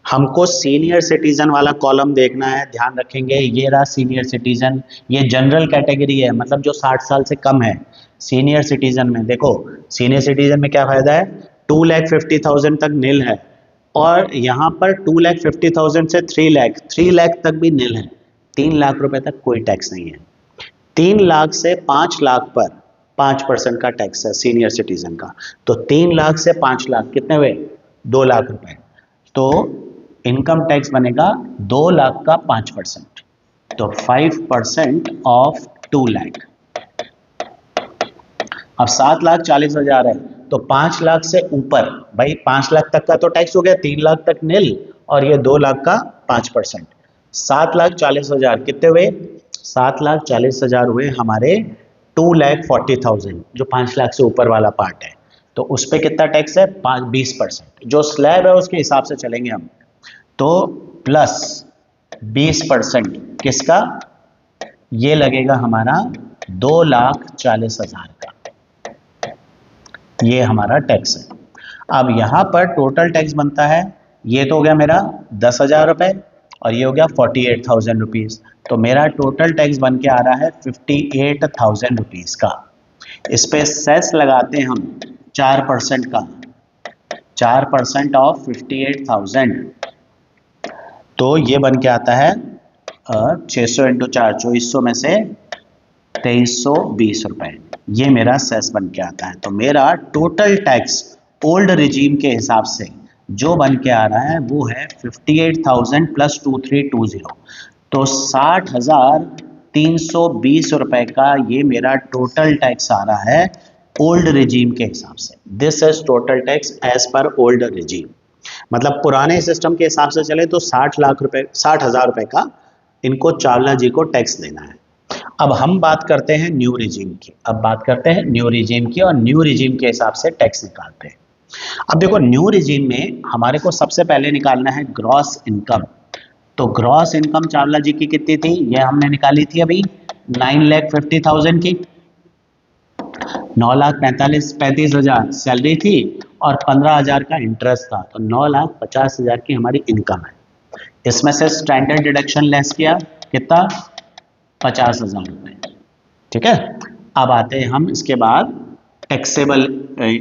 हमको सीनियर सिटीजन वाला कॉलम देखना है। ध्यान रखेंगे, ये रहा सीनियर सिटीजन। ये जनरल कैटेगरी है, मतलब जो 60 साल से कम है। सीनियर सिटीजन में देखो, सीनियर सिटीजन में क्या फायदा है? 2,50,000 तक नील है, और यहाँ पर 2,50,000 से 3 लाख, 3 लाख तक भी नील है। 3 लाख रुपए तक कोई टैक्स नहीं है। 3 लाख से 5 लाख पर 5% का टैक्स है सीनियर सिटीजन का। तो 3 लाख से 5 लाख कितने हुए? 2 लाख रुपए। तो इनकम टैक्स बनेगा 2 लाख का 5%, तो 5% ऑफ 2 लाख। अब 7,40,000 है, तो 5 लाख से ऊपर, भाई 5 लाख तक का तो टैक्स हो गया, 3 लाख तक नील, और ये 2 लाख का 5%। 7,40,000 कितने हुए? 7,40,000 हुए हमारे 2,40,000, जो 5 लाख से ऊपर वाला पार्ट है। तो उस पर कितना टैक्स है? 20%। जो स्लैब है उसके हिसाब से चलेंगे हम। तो प्लस 20% किसका? ये लगेगा हमारा 2,40,000 का। ये हमारा टैक्स है। अब यहां पर टोटल टैक्स बनता है, ये तो हो गया मेरा 10,000 रुपए, और ये हो गया 48,000 रुपीज। तो मेरा टोटल टैक्स बन के आ रहा है 58,000 रुपीज का। इस पे सेस लगाते हैं हम 4% का, 4% ऑफ 58,000, तो ये बन के आता है 600 इंटू 4, 2400 में से 2320 रुपए। ये मेरा सेस बन के आता है। तो मेरा टोटल टैक्स ओल्ड रिजीम के हिसाब से जो बन के आ रहा है वो है 58,000 प्लस 2320, तो 60,320 रुपए का ये मेरा टोटल टैक्स आ रहा है ओल्ड रिजीम के हिसाब से। This is total tax as per old regime. मतलब पुराने सिस्टम के हिसाब से चले तो 60,000 रुपए का इनको चावला जी को टैक्स देना है। अब हम बात करते हैं न्यू रिजीम की, और न्यू रिजीम के हिसाब से टैक्स निकालते हैं। अब देखो न्यू रिजीम में हमारे को सबसे पहले निकालना है ग्रॉस इनकम। तो ग्रॉस इनकम चावला जी की कितनी थी, ये हमने निकाली थी अभी 9,50,000 की। 9,35,000 सैलरी थी और 15,000 का इंटरेस्ट था, तो 9,50,000 की हमारी इनकम है। इसमें से स्टैंडर्ड डिडक्शन लेस किया, कितना, 50,000 रुपये। ठीक है, अब आते हैं हम इसके बाद टैक्सेबल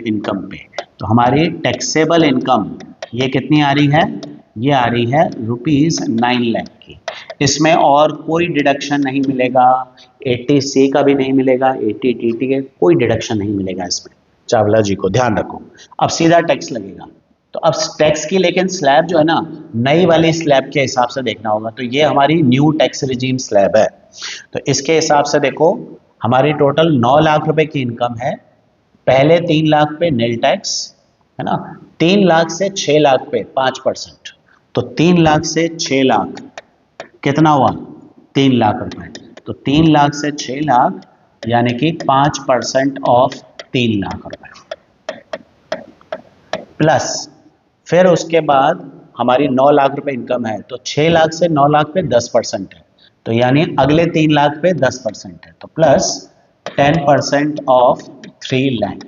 इनकम पे। तो हमारी टैक्सेबल इनकम ये कितनी आ रही है, ये आ रही है ₹9 लाख की। इसमें और कोई डिडक्शन नहीं मिलेगा, 80C का भी नहीं मिलेगा, 80TT के कोई डिडक्शन नहीं मिलेगा इसमें। चावला जी को ध्यान रखो, अब सीधा टैक्स लगेगा। तो अब टैक्स की लेकिन स्लैब जो है ना, नई वाली स्लैब के हिसाब से देखना होगा। तो ये हमारी न्यू टैक्स रिजीम स्लैब है। तो इसके हिसाब से देखो हमारी टोटल 9 लाख रुपए की इनकम है। पहले 3 लाख पे नील टैक्स है ना, 3 लाख से 6 लाख पे 5%। तो 3 लाख से 6 लाख कितना हुआ, 3 लाख रुपए। तो 3 लाख से 6 लाख यानी कि 5% ऑफ 3 लाख रुपए प्लस, फिर उसके बाद हमारी 9 लाख रुपए इनकम है, तो 6 लाख से 9 लाख पे 10% है, तो यानी अगले 3 लाख पे 10% है, तो प्लस 10% ऑफ 3 लाख।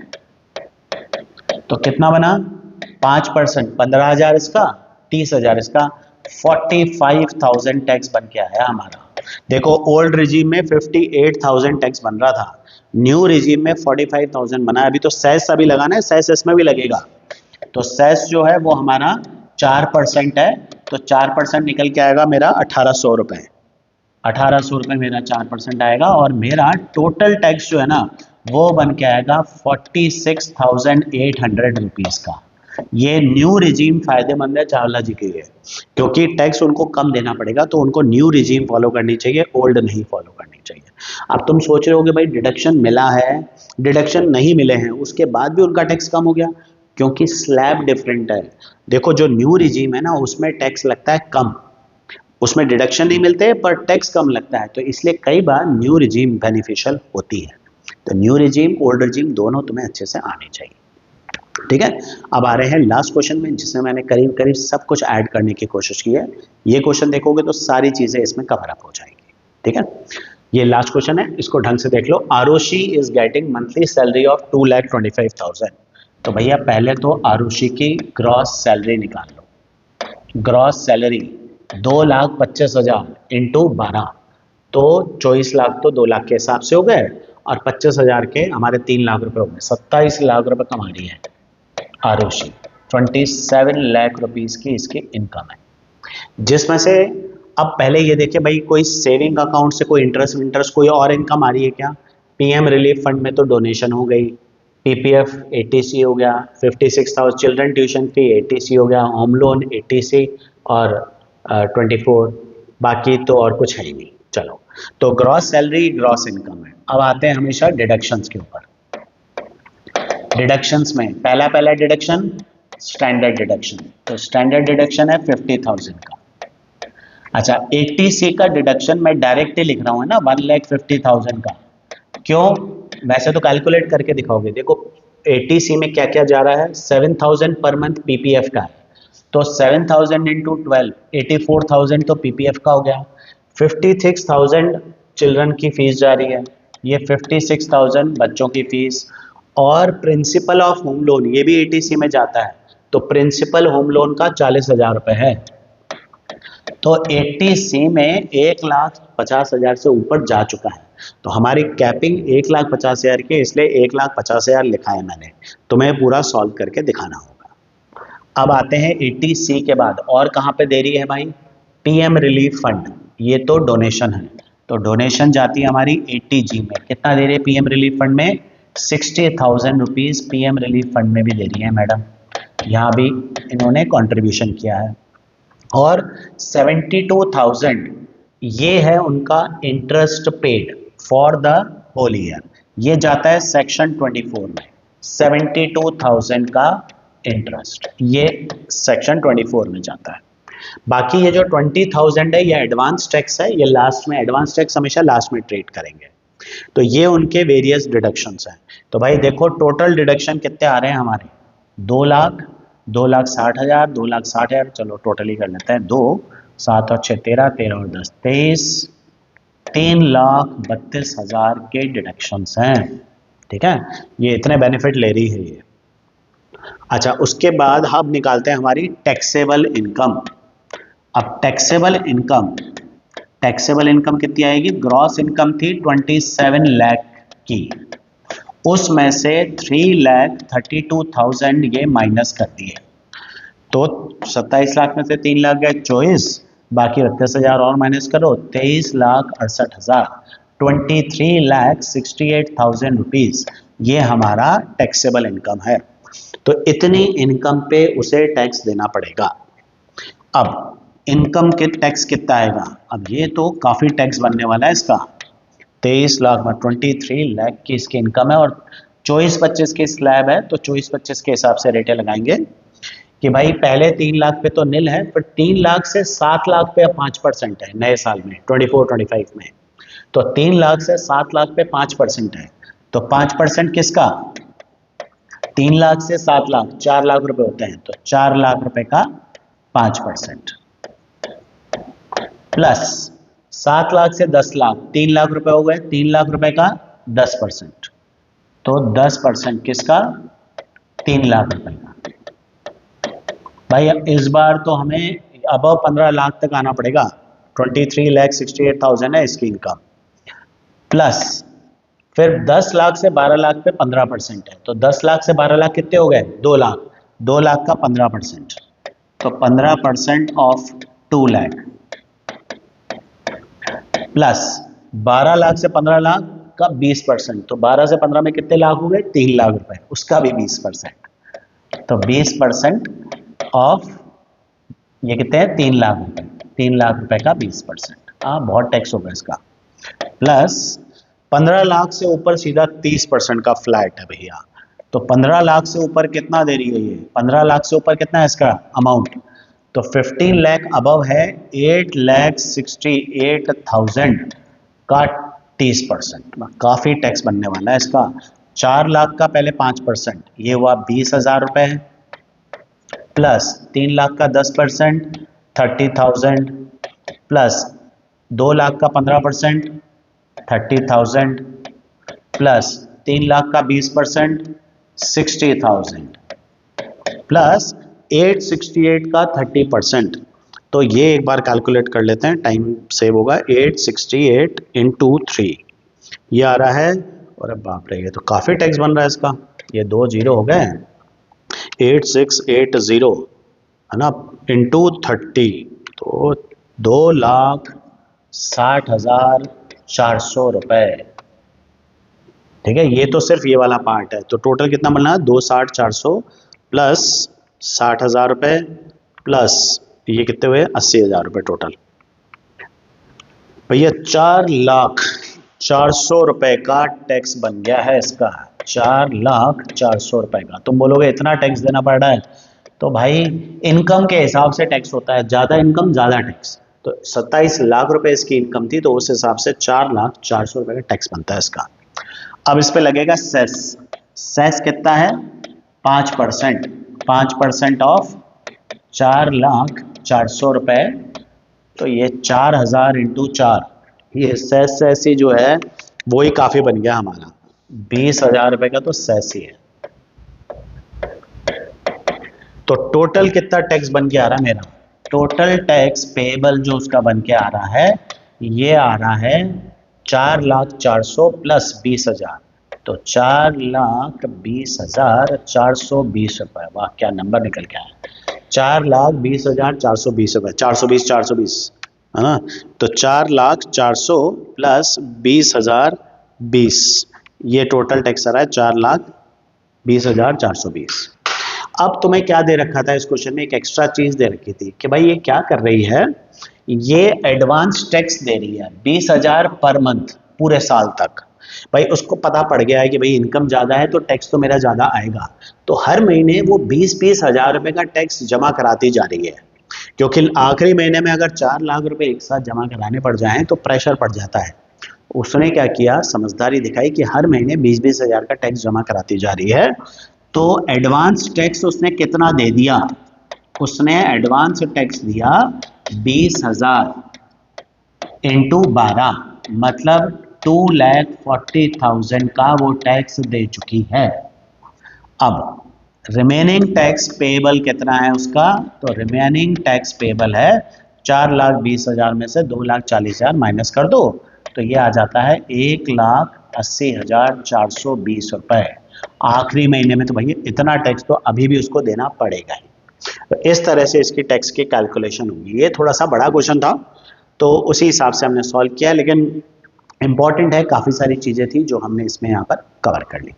तो कितना बना, 5%, 15,000 इसका, 30,000 इसका, 45,000 टैक्स बन के आया हमारा। देखो ओल्ड रिजीम में 58,000 टैक्स बन रहा था, न्यू रिजीम में 45,000 बना। अभी तो सेस अभी लगाना है, सेस इसमें भी लगेगा। तो सेस जो है वो हमारा 4% है, तो 4% निकल के आएगा मेरा 1,800 रुपये। 1,800 रुपये मेरा 4% आएगा, और मेरा टोटल टैक्स जो है ना वो बन के आएगा 46,800 रुपीज़ का। ये न्यू रिजीम फायदेमंद है चावला जी के लिए, क्योंकि टैक्स उनको कम देना पड़ेगा, तो उनको न्यू रिजीम फॉलो करनी चाहिए, ओल्ड नहीं फॉलो करनी चाहिए। अब तुम सोच रहे होगे भाई डिडक्शन मिला है, डिडक्शन नहीं मिले हैं, उसके बाद भी उनका टैक्स कम हो गया, क्योंकि स्लैब डिफरेंट है। देखो जो न्यू रिजीम है ना उसमें टैक्स लगता है कम, उसमें डिडक्शन नहीं मिलते पर टैक्स कम लगता है, तो इसलिए कई बार न्यू रिजीम बेनिफिशियल होती है। तो न्यू रिजीम ओल्ड रिजीम दोनों तुम्हें अच्छे से आने चाहिए। ठीक है, अब आ रहे हैं लास्ट क्वेश्चन में, जिसमें मैंने करीब करीब सब कुछ ऐड करने की कोशिश की है। ये क्वेश्चन देखोगे तो सारी चीजें इसमें कवर अप हो जाएंगी। ठीक है, ये लास्ट क्वेश्चन है, इसको ढंग से देख लो। Arushi is getting monthly salary of 2,25,000। तो भैया पहले तो आरुषि की ग्रॉस सैलरी निकाल लो। ग्रॉस सैलरी 2,25,000 इंटू 12, तो 24 लाख तो 2 लाख के हिसाब से हो गए, और 25,000 के हमारे 3 लाख रुपए हो गए, 27 लाख रुपए कमा रही है आरुषि। 27 लाख रुपीस की इसकी इनकम है, जिसमें से अब पहले ये देखिए भाई कोई सेविंग अकाउंट से कोई इंटरेस्ट कोई और इनकम आ रही है क्या। पीएम रिलीफ फंड में तो डोनेशन हो गई, पीपीएफ 80C हो गया, 56,000 चिल्ड्रन ट्यूशन फी 80C हो गया, होम लोन 80C और 24, बाकी तो और कुछ है ही नहीं। चलो, तो ग्रॉस सैलरी ग्रॉस इनकम है। अब आते हैं हमेशा डिडक्शंस के ऊपर। डिडक्शंस में पहला डिडक्शन स्टैंडर्ड डिडक्शन, तो स्टैंडर्ड डिडक्शन है 50,000 का। अच्छा 80C का डिडक्शन मैं डायरेक्ट ही लिख रहा हूँ ना, 1,50,000 का। क्यों, वैसे तो कैलकुलेट करके दिखाओगे। देखो 80C में क्या क्या जा रहा है, 7,000 पर मंथ पीपीएफ का है, तो 7,000 इंटू 12, 84,000 तो पीपीएफ का हो गया। 56,000 चिल्ड्रन की फीस जा रही है, ये 56,000 बच्चों की फीस, और प्रिंसिपल ऑफ होम लोन ये भी 80C में जाता है, तो प्रिंसिपल होम लोन का 40,000 रुपये है। तो 80C में 1,50,000 से ऊपर जा चुका है, तो हमारी कैपिंग 1,50,000 की, इसलिए 1,50,000 लिखा है मैंने, तुम्हें पूरा सॉल्व करके दिखाना होगा। अब आते हैं 80C के बाद और कहाँ पे दे रही है भाई, पीएम रिलीफ फंड, ये तो डोनेशन है, तो डोनेशन जाती है हमारी 80G में। कितना दे रही है पीएम रिलीफ फंड में, 60,000 रुपीज पीएम रिलीफ फंड में भी दे रही है मैडम, यहाँ भी इन्होंने कंट्रीब्यूशन किया है। और 72,000 ये है उनका interest paid for the whole year, ये जाता है सेक्शन 24 में, 72,000 का इंटरेस्ट, ये सेक्शन 24 में जाता है। बाकी ये जो 20,000 है ये एडवांस टैक्स है, ये लास्ट में, एडवांस टैक्स हमेशा लास्ट में ट्रीट करेंगे। तो ये उनके वेरियस डिडक्शंस हैं। तो भाई देखो टोटल डिडक्शन कितने आ रहे हैं हमारे, 2 लाख, 2,60,000, 2,60,000, चलो टोटल ही कर लेते हैं, 2, 7 और 6 13, 13 और 10 23, 3,32,000 के डिडक्शंस हैं। ठीक है, ये इतने बेनिफिट ले रही है ये। अच्छा, उसके बाद हम निकालते हैं हमारी टैक्सेबल इनकम। अब टैक्सेबल इनकम कितनी आएगी, ग्रॉस इनकम थी 27 लाख की, उसमें से 3,32,000 ये माइनस कर दिए, तो 27 लाख में से 3 लाख गए 24, बाकी 38,000 और माइनस करो, 23,68,000, 23,68,000 रुपीज, ये हमारा टैक्सेबल इनकम है। तो इतनी इनकम पे उसे टैक्स देना पड़ेगा। अब इनकम के टैक्स कितना आएगा, अब ये तो काफ़ी टैक्स बनने वाला है इसका। 23 लाख में 23 लाख की इसकी इनकम है और 24-25 की स्लैब है, तो 24-25 के हिसाब से रेटें लगाएंगे कि भाई पहले 3 लाख पे तो निल है, फिर 3 लाख से 7 लाख पे 5% है नए साल में 24-25 में, तो 3 लाख से 7 लाख पे 5% है, तो 5% किसका, 3 लाख से 7 लाख 4 लाख रुपए होते हैं, तो 4 लाख रुपए का 5% प्लस 7 लाख से 10 लाख 3 लाख रुपए हो गए, 3 लाख रुपए का 10%, तो 10% किसका, 3 लाख रुपए का। भाई अब इस बार तो हमें अबव 15 लाख तक आना पड़ेगा, 23,68,000 है इसकी इनकम, प्लस फिर 10 लाख से 12 लाख पे 15% है, तो 10 लाख से 12 लाख कितने हो गए, 2 लाख, 2 लाख का 15%, तो 15% ऑफ 2 लाख, प्लस 12 लाख से 15 लाख का 20%, तो 12 से 15 में कितने लाख हो गए, 3 लाख रुपए, उसका भी 20%, तो 20% ऑफ ये कितने हैं, 3 लाख रुपए, 3 लाख रुपए का 20%, बहुत टैक्स होगा इसका, प्लस 15 लाख से ऊपर सीधा 30% का फ्लैट है भैया, तो 15 लाख से ऊपर कितना दे रही है ये, 15 लाख से ऊपर कितना है इसका अमाउंट, तो 15 लाख अबव है 8,68,000 का 30%, काफ़ी टैक्स बनने वाला है इसका। 4 लाख का पहले 5%, ये हुआ 20,000 रुपये, प्लस 3 लाख का 10% 30,000, प्लस 2 लाख का 15% 30,000, प्लस 3 लाख का 20% 60,000, प्लस 868 का 30%, तो ये एक बार कैलकुलेट कर लेते हैं, टाइम सेव होगा, 868 इंटू 3 ये आ रहा है, और अब बाप रे ये तो काफ़ी टैक्स बन रहा है इसका, ये 2 जीरो हो गए, 8680 है ना, इंटू 30, तो 2,60,400 रुपये। ठीक है, ये तो सिर्फ ये वाला पार्ट है, तो टोटल कितना बनना है, 2,60,400 प्लस 60,000 रुपये प्लस ये कितने हुए, 80,000 रुपये टोटल। भैया 4,04,00,000 रुपये का टैक्स बन गया है इसका, 4,04,00,000 रुपये का। तुम बोलोगे इतना टैक्स देना पड़ रहा है, तो भाई इनकम के हिसाब से टैक्स होता है, ज़्यादा इनकम ज़्यादा टैक्स, तो 27 लाख रुपए इसकी इनकम थी, तो उस हिसाब से 4,04,00,000 रुपये का टैक्स बनता है इसका। अब इस पे लगेगा सेस, सेस कितना है, 5%, 5% ऑफ 4,04,00,000 रुपये, तो ये 4,000 इंटू 4, ये सेस ही जो है वो ही काफ़ी बन गया हमारा, 20,000 रुपये का तो सेस ही है। तो टोटल कितना टैक्स बन के आ रहा है मेरा, टोटल टैक्स पेबल जो उसका बन के आ रहा है, ये आ रहा है 4,04,00,000 प्लस 20,000, तो 4,20,420 रुपये। वाह क्या नंबर निकल के आया, 4,20,420 रुपये, 420 है ना, तो 4,04,00,000 प्लस 20,020, ये टोटल टैक्स आ रहा है 4,20,420। अब तुम्हें क्या दे रखा था इस क्वेश्चन में, एक एक्स्ट्रा चीज दे रखी थी कि भाई ये क्या कर रही है, ये एडवांस टैक्स दे रही है 20,000 पर मंथ पूरे साल तक, भाई उसको पता पड़ गया है कि भाई इनकम ज़्यादा है तो टैक्स तो मेरा ज़्यादा आएगा, तो हर महीने वो 20-20 हज़ार रुपये का टैक्स जमा कराती जा रही है, क्योंकि आखिरी महीने में अगर 4 लाख रुपए एक साथ जमा कराने पड़ जाएं तो प्रेशर पड़ जाता है। उसने क्या किया, समझदारी दिखाई कि हर महीने 20-20 हज़ार का टैक्स जमा कराती जा रही है। तो एडवांस टैक्स उसने कितना दे दिया, उसने एडवांस टैक्स दिया 20,000 इंटू 12, मतलब 2,40,000 का वो टैक्स दे चुकी है। अब रिमेनिंग टैक्स पेबल कितना है उसका, तो रिमेनिंग टैक्स पेबल है 4,20,000 में से 2,40,000 माइनस कर दो, तो ये आ जाता है 1,80,420 रुपए आखिरी महीने में। तो भैया इतना टैक्स तो अभी भी उसको देना पड़ेगा ही। तो इस तरह से इसकी टैक्स की कैलकुलेशन होगी। ये थोड़ा सा बड़ा क्वेश्चन था तो उसी हिसाब से हमने सॉल्व किया, लेकिन इंपॉर्टेंट है, काफ़ी सारी चीज़ें थी जो हमने इसमें यहाँ पर कवर कर ली।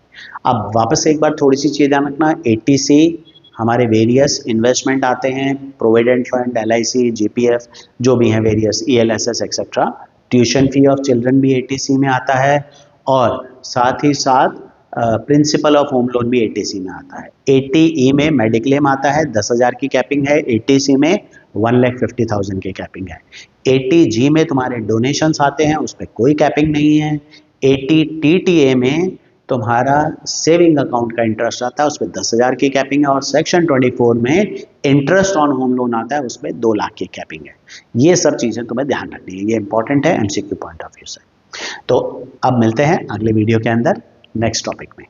अब वापस से एक बार थोड़ी सी चीज़ ध्यान रखना, एटीसी हमारे वेरियस इन्वेस्टमेंट आते हैं, प्रोविडेंट फंड, एलआईसी, जीपीएफ, जो भी हैं various, ELSS etcetera. Tuition fee of children भी एटीसी में आता है, और साथ ही साथ प्रिंसिपल ऑफ होम लोन भी एटीसी में आता है। एटीई में मेडिक्लेम आता है, 10,000 की कैपिंग है, एटीसी में 1,50,000 की कैपिंग है। एटीजी में तुम्हारे डोनेशंस आते हैं, उस पर कोई कैपिंग नहीं है। एटीटीटीए में तुम्हारा सेविंग अकाउंट का इंटरेस्ट आता है, उस पर 10,000 की कैपिंग है, और सेक्शन 24 में इंटरेस्ट ऑन होम लोन आता है, उस पर 2 लाख की कैपिंग है। ये सब चीज़ें तुम्हें ध्यान रखनी है, ये इंपॉर्टेंट है एमसीक्यू पॉइंट ऑफ व्यू से। तो अब मिलते हैं अगले वीडियो के अंदर नेक्स्ट टॉपिक में।